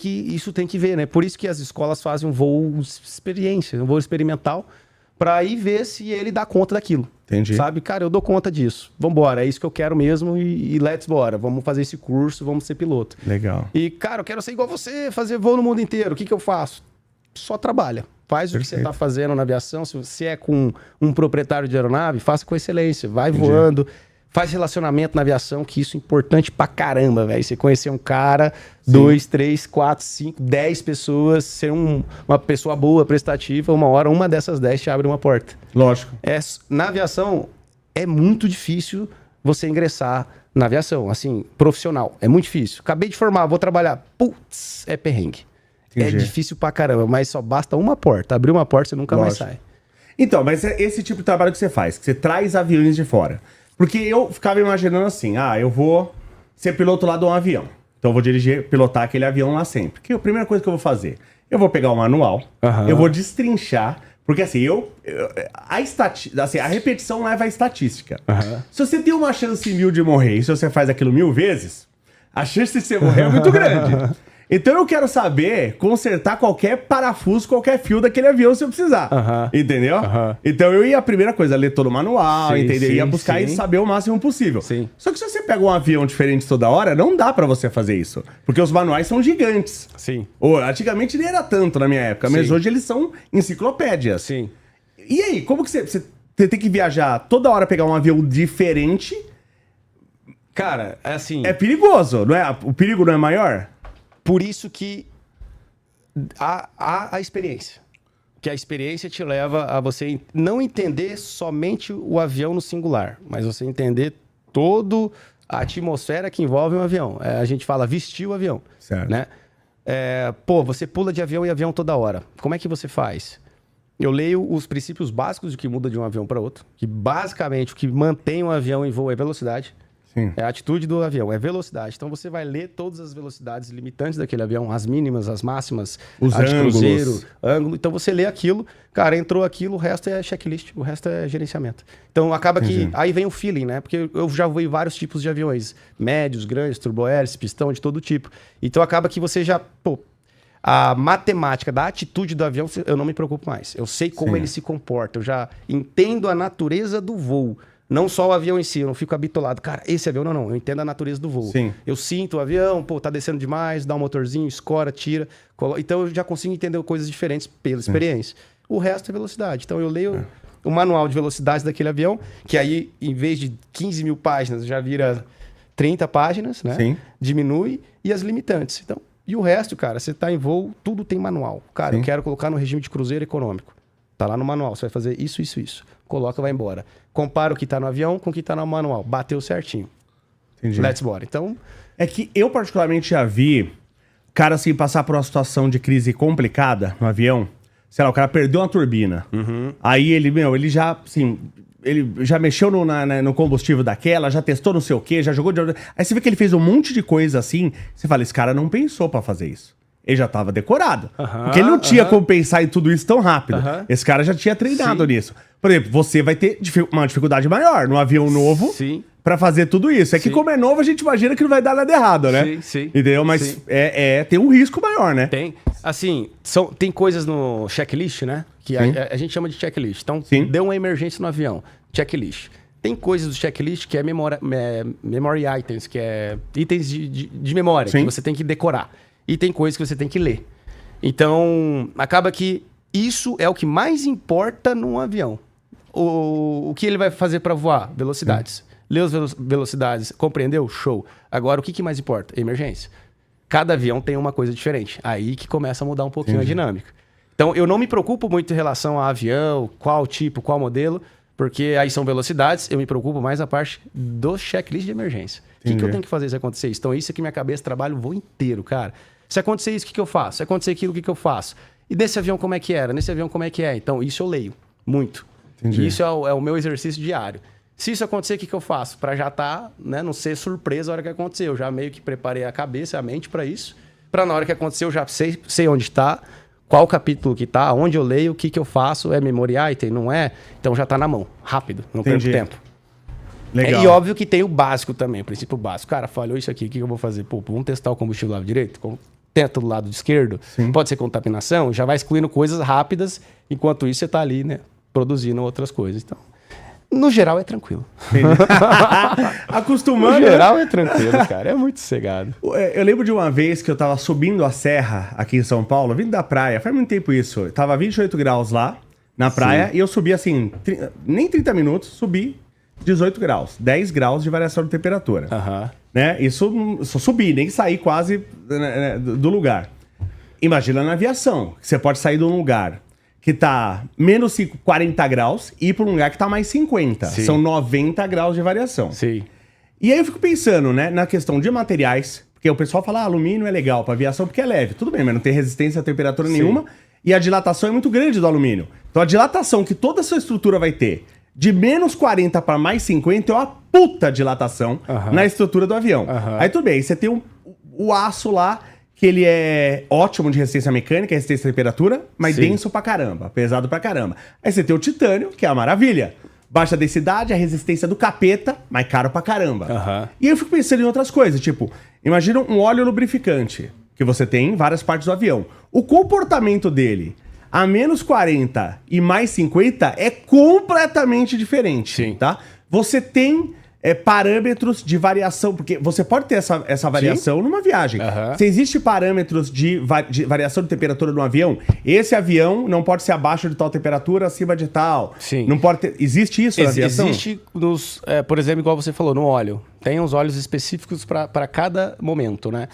isso tem que ver, né? Por isso que as escolas fazem um voo experiência, um voo experimental, para ir ver se ele dá conta daquilo. Entendi. Sabe? Cara, eu dou conta disso. Vambora, é isso que eu quero mesmo e let's bora. Vamos fazer esse curso, vamos ser piloto. Legal. E, cara, eu quero ser igual você, fazer voo no mundo inteiro. O que eu faço? Só trabalha. Faz o que você está fazendo na aviação. Se você é com um proprietário de aeronave, faça com excelência. Vai voando. Faz relacionamento na aviação, que isso é importante pra caramba, velho. Você conhecer um cara, 2, 3, 4, 5, 10 pessoas, ser uma pessoa boa, prestativa, uma hora, uma dessas 10 te abre uma porta. Lógico. Na aviação, é muito difícil você ingressar na aviação, assim, profissional. É muito difícil. Acabei de formar, vou trabalhar. Putz, é perrengue. Entendi. É difícil pra caramba, mas só basta uma porta. Abrir uma porta, você nunca mais sai. Então, mas é esse tipo de trabalho que você faz, que você traz aviões de fora. Porque eu ficava imaginando assim, eu vou ser piloto lá de um avião. Então eu vou pilotar aquele avião lá sempre. Que a primeira coisa que eu vou fazer? Eu vou pegar o manual, eu vou destrinchar, porque assim, a repetição leva a estatística. Se você tem uma chance 1000 de morrer e se você faz aquilo 1000 vezes, a chance de você morrer é muito grande. Então eu quero saber consertar qualquer parafuso, qualquer fio daquele avião se eu precisar. Entendeu? Então eu ia, a primeira coisa, ler todo o manual, entender? Ia buscar e saber o máximo possível. Só que se você pega um avião diferente toda hora, não dá pra você fazer isso. Porque os manuais são gigantes. Antigamente nem era tanto na minha época, mas hoje eles são enciclopédias. E aí, como que você tem que viajar toda hora, pegar um avião diferente? Cara, é assim... É perigoso, não é? O perigo não é maior? Por isso que há a experiência. Que a experiência te leva a você não entender somente o avião no singular, mas você entender toda a atmosfera que envolve um avião. A gente fala vestir o avião. Certo. Né? Você pula de avião em avião toda hora. Como é que você faz? Eu leio os princípios básicos de que muda de um avião para outro. Que basicamente o que mantém um avião em voo é velocidade. Sim. É a atitude do avião, é velocidade. Então você vai ler todas as velocidades limitantes daquele avião, as mínimas, as máximas, os a de ângulos. cruzeiro, ângulo. Então você lê aquilo, cara, entrou aquilo, o resto é checklist, o resto é gerenciamento. Então acaba que aí vem o feeling, né? Porque eu já voei vários tipos de aviões, médios, grandes, turbohélice, pistão, de todo tipo. Então acaba que você já, a matemática da atitude do avião, eu não me preocupo mais. Eu sei como ele se comporta, eu já entendo a natureza do voo. Não só o avião em si, eu não fico habitolado. Cara, esse avião não. Eu entendo a natureza do voo. Sim. Eu sinto o avião, tá descendo demais, dá um motorzinho, escora, tira. Então eu já consigo entender coisas diferentes pela experiência. O resto é velocidade. Então eu leio o manual de velocidades daquele avião, que aí, em vez de 15 mil páginas, já vira 30 páginas, né? Sim. Diminui. E as limitantes. Então, e o resto, cara, você tá em voo, tudo tem manual. Cara, eu quero colocar no regime de cruzeiro econômico. Tá lá no manual, você vai fazer isso, isso, isso. Coloca, vai embora. Compara o que tá no avião com o que tá no manual. Bateu certinho. Entendi. Let's bora. Então... É que eu particularmente já vi cara assim passar por uma situação de crise complicada no avião. Sei lá, o cara perdeu uma turbina. Aí ele já, assim... Ele já mexeu no combustível daquela, já testou não sei o quê, já jogou... Aí você vê que ele fez um monte de coisa assim. Você fala, esse cara não pensou pra fazer isso. Ele já estava decorado. Porque ele não tinha como pensar em tudo isso tão rápido. Esse cara já tinha treinado nisso. Por exemplo, você vai ter uma dificuldade maior no avião novo pra fazer tudo isso. É que como é novo, a gente imagina que não vai dar nada errado, né? Sim. Entendeu? Mas tem um risco maior, né? Tem. Assim, tem coisas no checklist, né? Que a gente chama de checklist. Então, deu uma emergência no avião. Checklist. Tem coisas do checklist que é memory items, que é itens de memória, que você tem que decorar. E tem coisas que você tem que ler. Então, acaba que isso é o que mais importa num avião. O que ele vai fazer para voar? Velocidades. Leu as velocidades, compreendeu? Show. Agora, o que mais importa? Emergência. Cada avião tem uma coisa diferente. Aí que começa a mudar um pouquinho a dinâmica. Então, eu não me preocupo muito em relação a avião, qual tipo, qual modelo, porque aí são velocidades, eu me preocupo mais a parte do checklist de emergência. O que eu tenho que fazer se acontecer isso? Então, isso aqui minha cabeça trabalha o voo inteiro, cara. Se acontecer isso, o que eu faço? Se acontecer aquilo, o que eu faço? E nesse avião, como é que era? Nesse avião, como é que é? Então, isso eu leio muito. E isso é o meu exercício diário. Se isso acontecer, o que eu faço? Para já estar, né, não ser surpresa a hora que acontecer. Eu já meio que preparei a cabeça, a mente para isso. Para na hora que acontecer, eu já sei onde está, qual capítulo que está, onde eu leio, o que eu faço. É memory item? Não é? Então já está na mão. Rápido. Não perco tempo. Legal. E óbvio que tem o básico também, o princípio básico. Cara, falhou isso aqui, o que eu vou fazer? Vamos testar o combustível do lado direito? Tenta do lado esquerdo? Pode ser contaminação? Já vai excluindo coisas rápidas, enquanto isso você está ali, né, produzindo outras coisas. Então, no geral é tranquilo. Acostumando. No geral é tranquilo, cara. É muito sossegado. Eu lembro de uma vez que eu tava subindo a serra aqui em São Paulo, vindo da praia, faz muito tempo isso. Eu tava 28 graus lá, na praia, e eu subi assim, nem 30 minutos, subi 18 graus, 10 graus de variação de temperatura. Né? Isso só subi, nem saí quase do lugar. Imagina na aviação, que você pode sair de um lugar que tá menos 40 graus e ir para um lugar que tá mais 50. São 90 graus de variação. E aí eu fico pensando, né, na questão de materiais, porque o pessoal fala, alumínio é legal para aviação porque é leve. Tudo bem, mas não tem resistência a temperatura nenhuma e a dilatação é muito grande do alumínio. Então a dilatação que toda a sua estrutura vai ter de menos 40 para mais 50 é uma puta dilatação na estrutura do avião. Aí tudo bem, aí você tem o aço lá, que ele é ótimo de resistência mecânica, resistência à temperatura, mas denso pra caramba, pesado pra caramba. Aí você tem o titânio, que é a maravilha. Baixa densidade, a resistência do capeta, mas caro pra caramba. E aí eu fico pensando em outras coisas, tipo, imagina um óleo lubrificante, que você tem em várias partes do avião. O comportamento dele a menos 40 e mais 50 é completamente diferente, tá? Você tem parâmetros de variação, porque você pode ter essa variação numa viagem. Se existe parâmetros de variação de temperatura no avião, esse avião não pode ser abaixo de tal temperatura, acima de tal. Não pode ter, existe isso na aviação? Existe, por exemplo, igual você falou, no óleo. Tem uns óleos específicos para cada momento, né?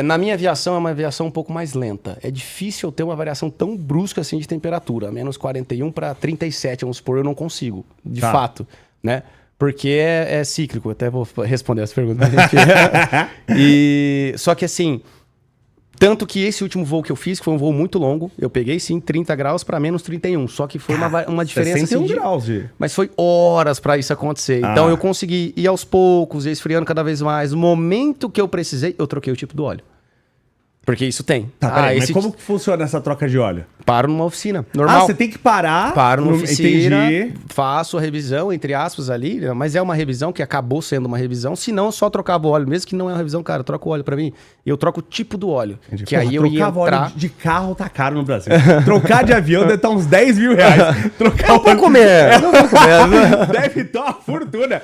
Na minha aviação é uma aviação um pouco mais lenta. É difícil eu ter uma variação tão brusca assim de temperatura. Menos 41 para 37, vamos supor, eu não consigo. De fato, né? Porque é cíclico. Até vou responder essa pergunta. Só que assim, Tanto que esse último voo que eu fiz, que foi um voo muito longo, eu peguei sim 30 graus para menos 31. Só que foi uma diferença 61 assim, graus, de... Mas foi horas para isso acontecer. Então eu consegui ir aos poucos, ir esfriando cada vez mais. No momento que eu precisei, eu troquei o tipo do óleo. Porque isso tem. Tá, peraí, mas como que funciona essa troca de óleo? Paro numa oficina, normal. Ah, você tem que parar. Paro numa oficina, entendi. faço a revisão, entre aspas, ali, né? Mas é uma revisão que acabou sendo uma revisão. Se não, eu só trocava o óleo. Mesmo que não é uma revisão, cara, troca o óleo pra mim. E eu troco o tipo do óleo. Entendi. Que Porra, aí eu ia trocar entrar... óleo de carro tá caro no Brasil. Trocar de avião deve estar uns 10 mil reais. Trocar Eu vou comer, eu vou comer. Deve estar uma fortuna.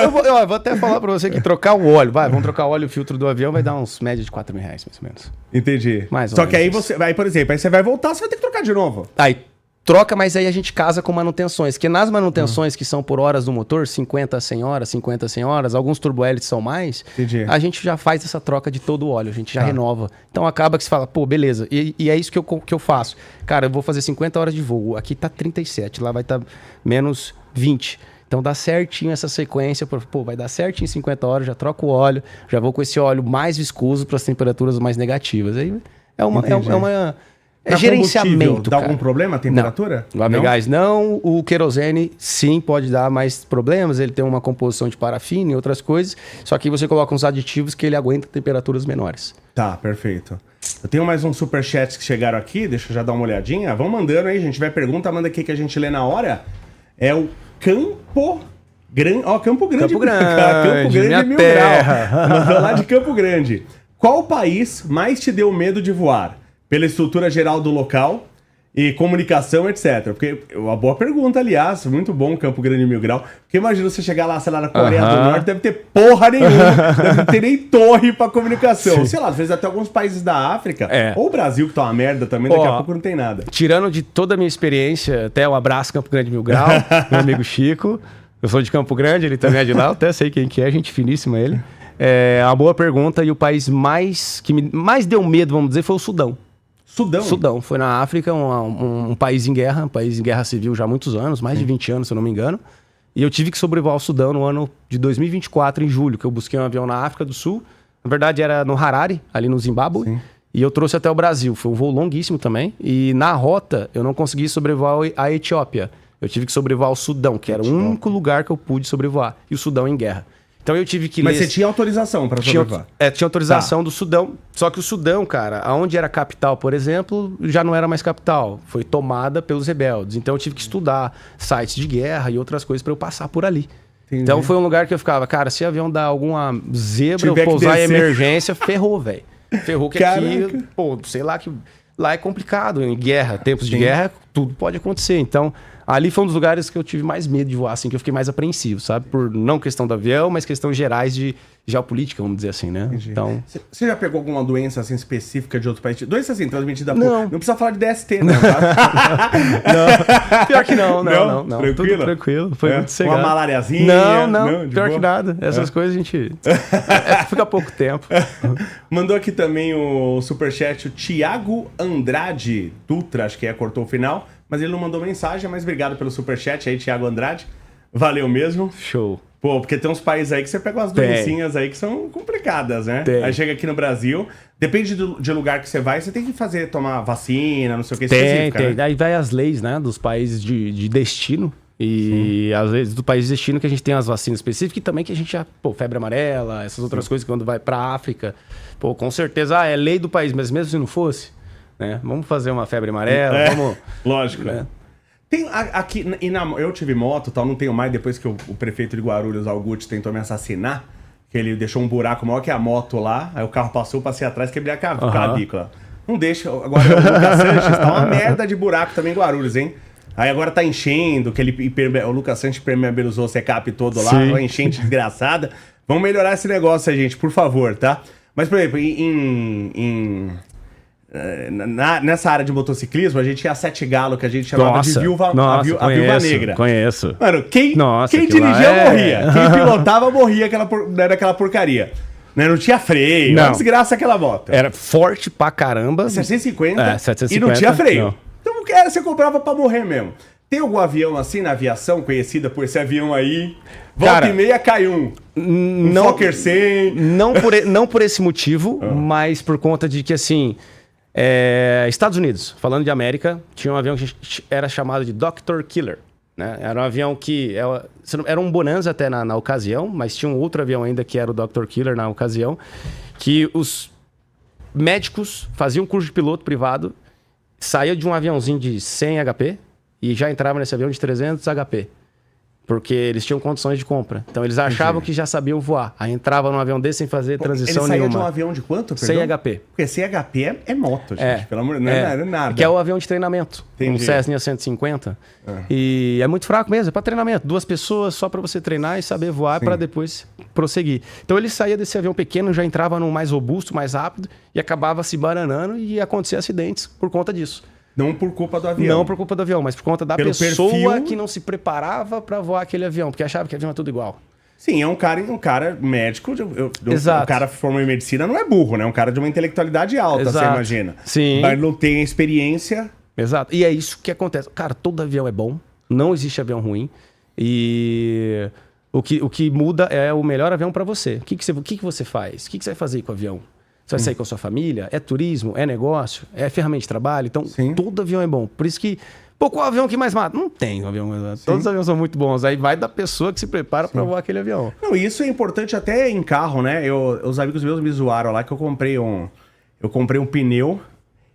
Eu vou até falar pra você que trocar o óleo, vamos trocar o óleo e o filtro do avião, vai dar uns média de 4 mil reais, mais ou menos. Entendi. Mais ou Só que aí menos você vai, por exemplo, aí você vai voltar, você vai ter que trocar de novo. Aí troca, mas aí a gente casa com manutenções. Porque nas manutenções que são por horas do motor, 50 a 100 horas, 50 a 100 horas, alguns turbo-hélices são mais, Entendi. a gente já faz essa troca de todo o óleo, a gente já renova. Então acaba que você fala, pô, beleza, e é isso que eu faço. Cara, eu vou fazer 50 horas de voo, aqui tá 37, lá vai estar menos 20. Então dá certinho essa sequência, pô, vai dar certinho 50 horas, já troco o óleo, já vou com esse óleo mais viscoso para as temperaturas mais negativas. Aí é gerenciamento, Dá cara. algum problema a temperatura? Não. O Avegás não. O querosene, sim, pode dar mais problemas. Ele tem uma composição de parafina e outras coisas. Só que você coloca uns aditivos que ele aguenta temperaturas menores. Tá, perfeito. Eu tenho mais uns superchats que chegaram aqui. Deixa eu já dar uma olhadinha. Vão mandando aí, gente. Tiver pergunta, manda aqui que a gente lê na hora. É o Campo Grande. Ó, Campo Grande. Campo Grande, Campo Grande minha 1000 terra. graus. Mandou lá de Campo Grande. Qual país mais te deu medo de voar? Pela estrutura geral do local e comunicação, etc. Porque, uma boa pergunta, aliás, muito bom Campo Grande 1000 graus. Porque imagina você chegar lá, sei lá, na Coreia do Norte, deve ter porra nenhuma, deve ter nem torre pra comunicação. Sim. Sei lá, às vezes até alguns países da África, É. ou o Brasil, que tá uma merda também, daqui a pouco não tem nada. Tirando de toda a minha experiência, até um abraço Campo Grande 1000 graus, meu amigo Chico. Eu sou de Campo Grande, ele também é de lá, eu até sei quem que é, gente finíssima ele. É uma boa pergunta, e o país que mais deu medo, vamos dizer, foi o Sudão. Sudão. Foi na África, um país em guerra civil já há muitos anos, mais de 20 anos, se eu não me engano. E eu tive que sobrevoar o Sudão no ano de 2024, em julho, que eu busquei um avião na África do Sul. Na verdade, era no Harare, ali no Zimbábue. Sim. E eu trouxe até o Brasil. Foi um voo longuíssimo também. E na rota, eu não consegui sobrevoar a Etiópia. Eu tive que sobrevoar o Sudão, que era o único lugar que eu pude sobrevoar. E o Sudão em guerra. Então eu tive que Mas você tinha autorização para sobrevoar? Tinha autorização do Sudão. Só que o Sudão, cara, aonde era capital, por exemplo, já não era mais capital. Foi tomada pelos rebeldes. Então eu tive que estudar sites de guerra e outras coisas para eu passar por ali. Entendi. Então foi um lugar que eu ficava, cara, se o avião dar alguma zebra, eu pousar em emergência, ferrou, velho. Ferrou que aqui, pô, sei lá, que lá é complicado. Em guerra, tempos de guerra, tudo pode acontecer. Então, ali foi um dos lugares que eu tive mais medo de voar, assim, que eu fiquei mais apreensivo, sabe? Por não questão do avião, mas questões gerais de geopolítica, vamos dizer assim, né? Entendi. Então... Você já pegou alguma doença, assim, específica de outro país? Doença, assim, transmitida por... Não. Não precisa falar de DST, não, tá? Não, pior que não. Tranquilo? Tudo tranquilo, foi muito cegado. Uma malariazinha? Não, pior que nada. Essas coisas a gente... fica pouco tempo. Mandou aqui também o superchat o Thiago Andrade Dutra, acho que cortou o final, mas ele não mandou mensagem, mas obrigado pelo superchat aí, Thiago Andrade. Valeu mesmo. Show. Pô, porque tem uns países aí que você pega umas doencinhas aí que são complicadas, né? Tem. Aí chega aqui no Brasil, depende de lugar que você vai, você tem que tomar vacina, não sei o que específica, Tem. né? Aí vai as leis, né, dos países de destino. E às vezes do país de destino que a gente tem as vacinas específicas e também que a gente já, pô, febre amarela, essas outras coisas que quando vai pra África, pô, com certeza, é lei do país, mas mesmo se não fosse, né, vamos fazer uma febre amarela, vamos... Lógico. Né? Tem aqui, eu tive moto, tal, não tenho mais, depois que o prefeito de Guarulhos, Augusto, tentou me assassinar, que ele deixou um buraco maior que a moto lá, aí o carro passou, passei atrás, quebrei a clavícula. Não deixa, agora o Lucas Sanches tá uma merda de buraco também em Guarulhos, hein? Aí agora tá enchendo, que o Lucas Sanches permeabilizou o secap todo lá, uma enchente desgraçada. Vamos melhorar esse negócio aí, gente, por favor, tá? Mas, por exemplo, nessa área de motociclismo, a gente tinha a Sete Galo, que a gente chamava de Viúva Negra. Conheço. Mano, quem dirigia morria. Quem pilotava morria naquela porcaria. Não tinha freio, não. Uma desgraça aquela moto. Era forte pra caramba. 750, 750 e não tinha freio. Não. Então você comprava pra morrer mesmo. Tem algum avião assim na aviação, conhecida por esse avião aí? Volta Cara, e meia cai um Fokker 100. Não por esse motivo, mas por conta de que, assim, Estados Unidos, falando de América, tinha um avião que era chamado de Dr. Killer. Né? Era um avião que... Era um Bonanza até na ocasião, mas tinha um outro avião ainda que era o Dr. Killer na ocasião, que os médicos faziam curso de piloto privado, saía de um aviãozinho de 100 HP e já entrava nesse avião de 300 HP. Porque eles tinham condições de compra. Então eles achavam que já sabiam voar. Aí entrava num avião desse sem fazer transição nenhuma. Ele saía de um avião de quanto, perdão? 100 HP. Porque 100 HP é moto, gente. Pelo amor de Deus, não é nada. Que é o avião de treinamento. Entendi. Um Cessna 150. E é muito fraco mesmo, é para treinamento. 2 pessoas só para você treinar e saber voar para depois prosseguir. Então ele saía desse avião pequeno, já entrava no mais robusto, mais rápido e acabava se bananando e ia acontecer acidentes por conta disso. Não por culpa do avião. Não por culpa do avião, mas por conta da pessoa que não se preparava para voar aquele avião, porque achava que o avião é tudo igual. Sim, é um cara médico, Exato. um cara que formou em medicina não é burro, né? É um cara de uma intelectualidade alta, Exato. você imagina. Sim. Mas não tem experiência. Exato. E é isso que acontece. Cara, todo avião é bom, não existe avião ruim. E o que muda é o melhor avião para você. O que você faz? O que você vai fazer com o avião? Você vai sair com a sua família? É turismo? É negócio? É ferramenta de trabalho? Então, todo avião é bom. Por isso que... Pô, qual avião que mais mata? Não tem um avião mais mata. Todos os aviões são muito bons. Aí vai da pessoa que se prepara para voar aquele avião. Não, isso é importante até em carro, né? Os amigos meus me zoaram lá que eu comprei um pneu.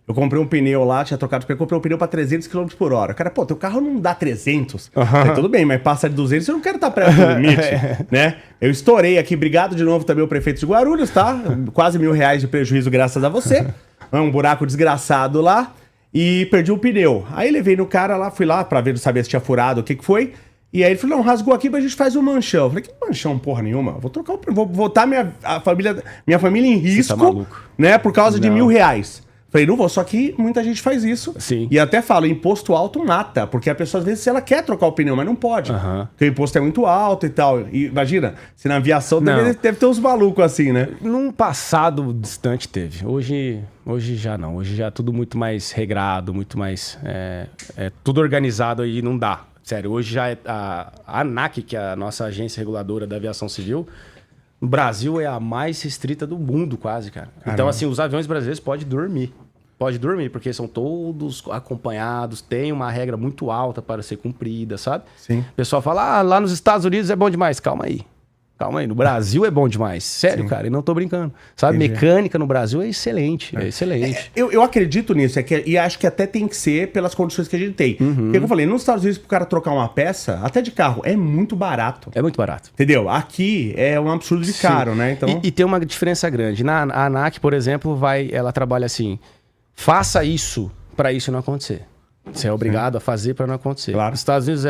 Eu comprei um pneu lá, tinha trocado de pneu, comprei um pneu pra 300 km por hora. Cara, pô, teu carro não dá 300. Falei, tudo bem, mas passa de 200, eu não quero estar perto do limite, né? Eu estourei aqui, obrigado de novo também ao prefeito de Guarulhos, tá? Quase R$1.000 de prejuízo graças a você. Um buraco desgraçado lá e perdi o pneu. Aí levei no cara lá, fui lá pra ver, saber se tinha furado, o que foi. E aí ele falou, não, rasgou aqui, mas a gente faz um manchão. Eu falei, que manchão porra nenhuma? Vou trocar o pneu, vou botar minha família em risco, tá maluco. né? Por causa de R$1.000. Falei, não vou, só que muita gente faz isso. Sim. E até falo, imposto alto mata, porque a pessoa às vezes se ela quer trocar o pneu, mas não pode. Porque o imposto é muito alto e tal. E imagina, se na aviação deve ter uns malucos assim, né? Num passado distante teve. Hoje já não. Hoje já é tudo muito mais regrado, muito mais... tudo organizado aí, não dá. Sério, hoje já é a ANAC, que é a nossa agência reguladora da aviação civil, no Brasil é a mais restrita do mundo, quase, cara. Caramba. Então, assim, os aviões brasileiros podem dormir. Pode dormir, porque são todos acompanhados, tem uma regra muito alta para ser cumprida, sabe? Sim. O pessoal fala, lá nos Estados Unidos é bom demais. Calma aí. No Brasil é bom demais. Sério, cara, e não tô brincando. Sabe, Entendi. Mecânica no Brasil é excelente, é excelente. Eu acredito nisso, e acho que até tem que ser pelas condições que a gente tem. Porque eu falei, nos Estados Unidos, pro cara trocar uma peça, até de carro, é muito barato. É muito barato. Entendeu? Aqui é um absurdo de caro, né? Então... E tem uma diferença grande. A ANAC, por exemplo, ela trabalha assim, faça isso para isso não acontecer. Você é obrigado a fazer para não acontecer. Claro. Nos Estados Unidos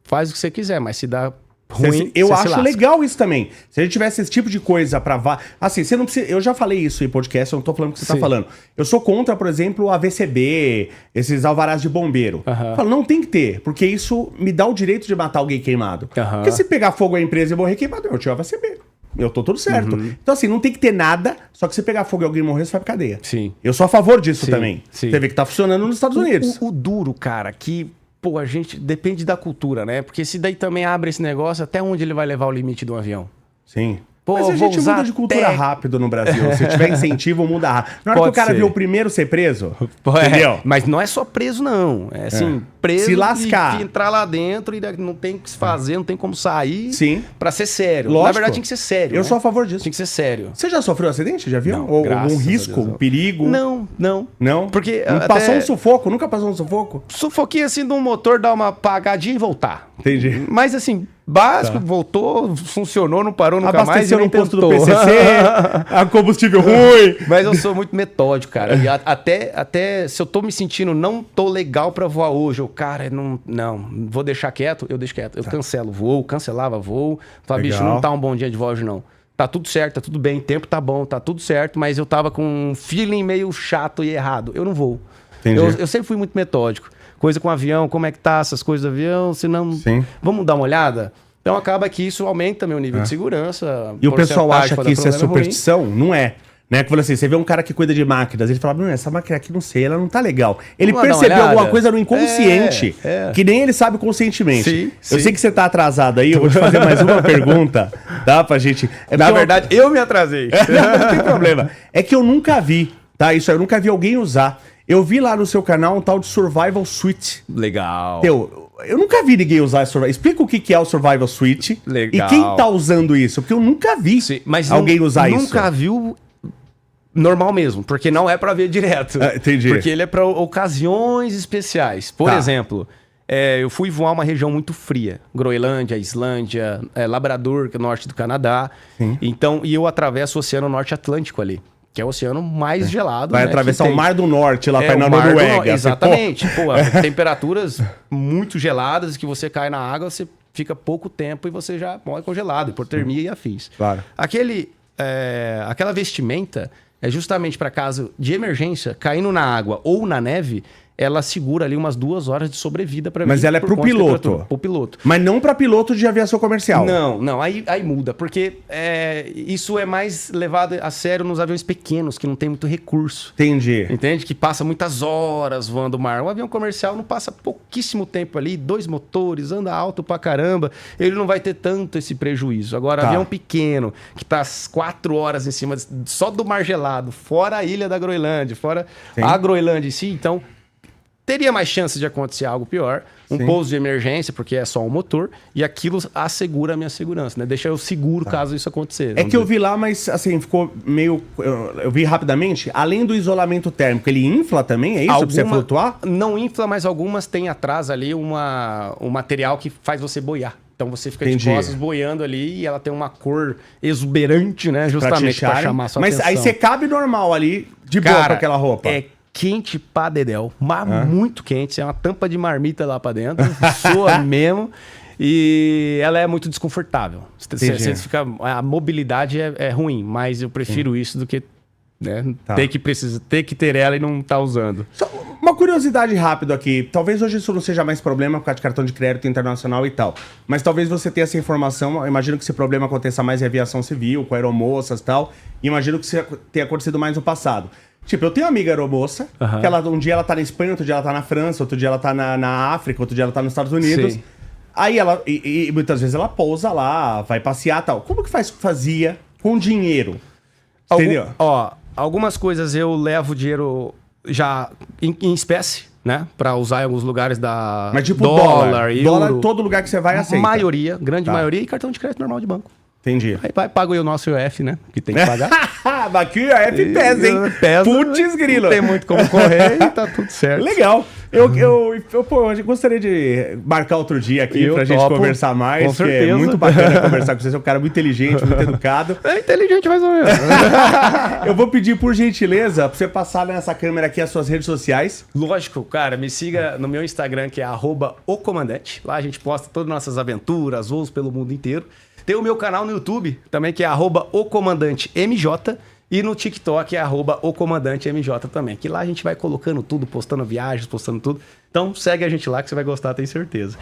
faz o que você quiser, mas se dá ruim, eu você se acho lasca. legal isso também. Se a gente tivesse esse tipo de coisa pra... Assim, você não precisa... Eu já falei isso em podcast, eu não tô falando o que você tá falando. Eu sou contra, por exemplo, a VCB, esses alvarás de bombeiro. Eu falo, não tem que ter, porque isso me dá o direito de matar alguém queimado. Porque se pegar fogo a empresa e morrer queimado, eu tinha a VCB. Eu tô tudo certo. Então, assim, não tem que ter nada, só que se pegar fogo e alguém morrer, você vai pra cadeia. Sim. Eu sou a favor disso Sim, também. sim. Você vê que tá funcionando nos Estados Unidos. O duro, cara, que... Pô, a gente depende da cultura, né? Porque se daí também abre esse negócio, até onde ele vai levar o limite do avião? Sim. Pô, mas a gente muda de cultura rápido no Brasil. Se tiver incentivo, muda rápido. Na hora Pode que o cara ser. vê o primeiro ser preso, entendeu? Mas não é só preso, não. É assim, preso Se lascar. e entrar lá dentro e não tem o que se fazer, não tem como sair. Sim. Pra ser sério. Lógico. Na verdade, tinha que ser sério. Eu né? sou a favor disso. Tinha que ser sério. Você já sofreu um acidente de avião? Não, Ou graças algum a risco, Deus, não. um perigo? Não. Não? Porque Não até- passou um sufoco? Nunca passou um sufoco? Sufoquinho assim de um motor, dar uma apagadinha e voltar. Entendi. Mas assim, básico, voltou, funcionou, não parou nunca mais. Abasteceu e nem no posto do tentou. PCC, a combustível ruim. Mas eu sou muito metódico, cara. E até se eu tô me sentindo não tô legal pra voar hoje, cara, não, vou deixar quieto, eu deixo quieto. Eu cancelo voo, cancelava voo. Fala, bicho, Legal. não tá um bom dia de voz, não. Tá tudo certo, tá tudo bem, tempo tá bom, tá tudo certo, mas eu tava com um feeling meio chato e errado. Eu não vou. Entendi. Eu sempre fui muito metódico. Coisa com avião, como é que tá essas coisas do avião, se não... Sim. Vamos dar uma olhada? Então acaba que isso aumenta também o nível de segurança. E o pessoal porcentagem acha pra que dar isso é problema ruim. superstição? Não é. Né? Que falou assim, você vê um cara que cuida de máquinas, ele fala, essa máquina aqui, não sei, ela não tá legal. Ele Vamos lá dar uma percebeu olhada? alguma coisa no inconsciente, que nem ele sabe conscientemente. Sim, eu sim. sei que você tá atrasado aí, eu vou te fazer mais uma pergunta, tá? Pra gente... Na verdade, eu me atrasei. Não tem problema. É que eu nunca vi, tá? Isso aí, eu nunca vi alguém usar. Eu vi lá no seu canal um tal de Survival Suite. Legal. Eu nunca vi ninguém usar Survival. Explica o que é o Survival Suite. Legal. E quem tá usando isso? Porque eu nunca vi alguém usar isso. Nunca viu normal mesmo, porque não é pra ver direto. Entendi. Porque ele é pra ocasiões especiais. Por exemplo, eu fui voar uma região muito fria. Groenlândia, Islândia, Labrador, que é o norte do Canadá. Sim. Então, e eu atravesso o Oceano Norte Atlântico ali. Que é o oceano mais gelado. Vai atravessar o Mar do Norte lá pra ir na Noruega. Exatamente. Pô, temperaturas muito geladas que você cai na água, você fica pouco tempo e você já morre congelado, hipotermia e afins. Claro. Aquela vestimenta é justamente para caso de emergência, caindo na água ou na neve, ela segura ali umas 2 horas de sobrevida para mim. Mas ela é pro piloto. Pro piloto. Mas não pra piloto de aviação comercial. Não. Aí muda, porque isso é mais levado a sério nos aviões pequenos, que não tem muito recurso. Entendi. Entende? Que passa muitas horas voando o mar. Um avião comercial não passa pouquíssimo tempo ali, 2 motores, anda alto pra caramba. Ele não vai ter tanto esse prejuízo. Agora, avião pequeno, que tá 4 horas em cima só do mar gelado, fora a ilha da Groenlândia, fora a Groenlândia em si, então teria mais chance de acontecer algo pior. Um pouso de emergência, porque é só um motor, e aquilo assegura a minha segurança, né? Deixa eu seguro caso isso acontecer. É que eu vi lá, mas assim, ficou meio... Eu vi rapidamente, além do isolamento térmico, ele infla também, é isso? Pra você flutuar? Não infla, mas algumas têm atrás ali um material que faz você boiar. Então você fica de costas boiando ali e ela tem uma cor exuberante, né? Justamente pra chamar a sua atenção. Mas aí você cabe normal ali, de boa com aquela roupa. É quente pra dedéu, mas muito quente. É uma tampa de marmita lá pra dentro, soa mesmo. E ela é muito desconfortável. Você fica, a mobilidade é ruim, mas eu prefiro isso do que ter que ter ela e não estar usando. Só uma curiosidade rápida aqui. Talvez hoje isso não seja mais problema por causa de cartão de crédito internacional e tal. Mas talvez você tenha essa informação. Eu imagino que esse problema aconteça mais em aviação civil, com aeromoças e tal. E imagino que isso tenha acontecido mais no passado. Tipo, eu tenho uma amiga aeromoça, que um dia ela tá na Espanha, outro dia ela tá na França, outro dia ela tá na África, outro dia ela tá nos Estados Unidos. Sim. Aí ela, e muitas vezes ela pousa lá, vai passear e tal. Como que fazia com dinheiro? Entendeu? Algumas coisas eu levo dinheiro já em espécie, né? Pra usar em alguns lugares da... Mas tipo dólar, euro. Dólar, todo lugar que você vai aceita. Maioria, grande maioria, e cartão de crédito normal de banco. Entendi. Aí pago o nosso IOF, né? Que tem que pagar. Mas aqui o IOF pesa, hein? Pesa. Putz, grilo. Não tem muito como correr e tá tudo certo. Legal. Eu gostaria de marcar outro dia aqui pra gente conversar mais. Com certeza. É muito bacana conversar com você. Você é um cara muito inteligente, muito educado. É inteligente mais ou menos. Eu vou pedir, por gentileza, pra você passar nessa câmera aqui as suas redes sociais. Lógico, cara. Me siga no meu Instagram, que é @ocomandante. Lá a gente posta todas as nossas aventuras, voos pelo mundo inteiro. Tem o meu canal no YouTube também, que é @ocomandante_mj. E no TikTok é @ocomandante_mj também. Que lá a gente vai colocando tudo, postando viagens, postando tudo. Então segue a gente lá que você vai gostar, tenho certeza.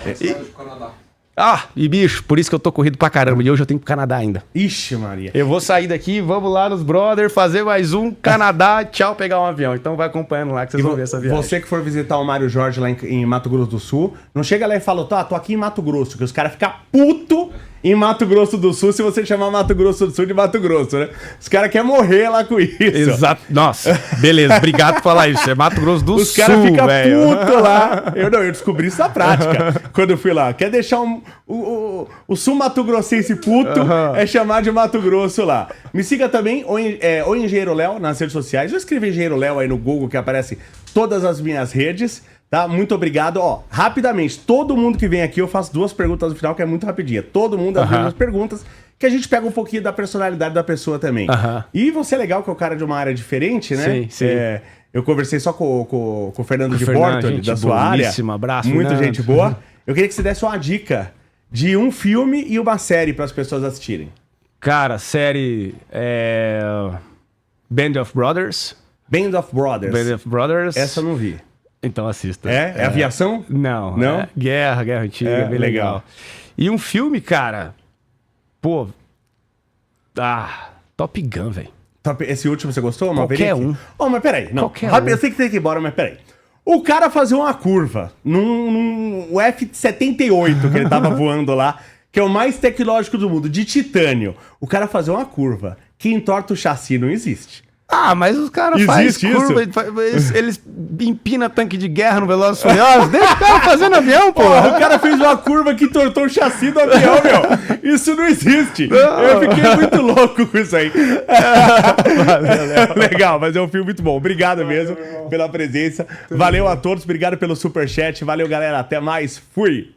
E bicho, por isso que eu tô corrido pra caramba. E hoje eu tenho que ir pro Canadá ainda. Ixi, Maria. Eu vou sair daqui, vamos lá nos brother, fazer mais um Canadá, tchau, pegar um avião. Então vai acompanhando lá que vocês vão ver essa viagem. Você que for visitar o Mário Jorge lá em Mato Grosso do Sul, não chega lá e fala, tô aqui em Mato Grosso, que os caras ficam puto em Mato Grosso do Sul se você chamar Mato Grosso do Sul de Mato Grosso, né? Os caras querem morrer lá com isso. Exato. Nossa, beleza, obrigado por falar isso. É Mato Grosso do Sul, os caras ficam putos lá. Eu descobri isso na prática, quando eu fui lá. Quer deixar o Sul Mato Grossense puto, é chamar de Mato Grosso lá. Me siga também, o Engenheiro Léo, nas redes sociais. Eu escrevi Engenheiro Léo aí no Google, que aparece todas as minhas redes. Tá? Muito obrigado. Rapidamente, todo mundo que vem aqui, eu faço 2 perguntas no final, que é muito rapidinha. Todo mundo as mesmas perguntas, que a gente pega um pouquinho da personalidade da pessoa também. E você é legal, que é o cara de uma área diferente, né? Sim, sim. Eu conversei só com o Fernando de Bortoli, da sua área. Abraço, muita Fernando. gente boa. Eu queria que você desse uma dica de um filme e uma série para as pessoas assistirem. Cara, série Band of Brothers. Band of Brothers. Band of Brothers. Essa eu não vi. Então assista. É aviação? Não. Não? Guerra antiga, bem legal. E um filme, cara... Top Gun, velho. Esse último você gostou? Qualquer um. Oh, mas peraí. Não. Qualquer Rápido, um. eu sei que tem que ir embora, mas peraí. O cara fazia uma curva num F-78 que ele tava voando lá, que é o mais tecnológico do mundo, de titânio. O cara fazia uma curva que entorta o chassi, não existe. Ah, mas os caras fazem curva, eles empinam tanque de guerra no Velozes e Furiosos, deixa o cara fazendo avião, pô. O cara fez uma curva que entortou o chassi do avião, meu. Isso não existe. Eu fiquei muito louco com isso aí. Legal, mas é um filme muito bom. Obrigado mesmo pela presença. Valeu a todos, obrigado pelo superchat. Valeu, galera. Até mais. Fui.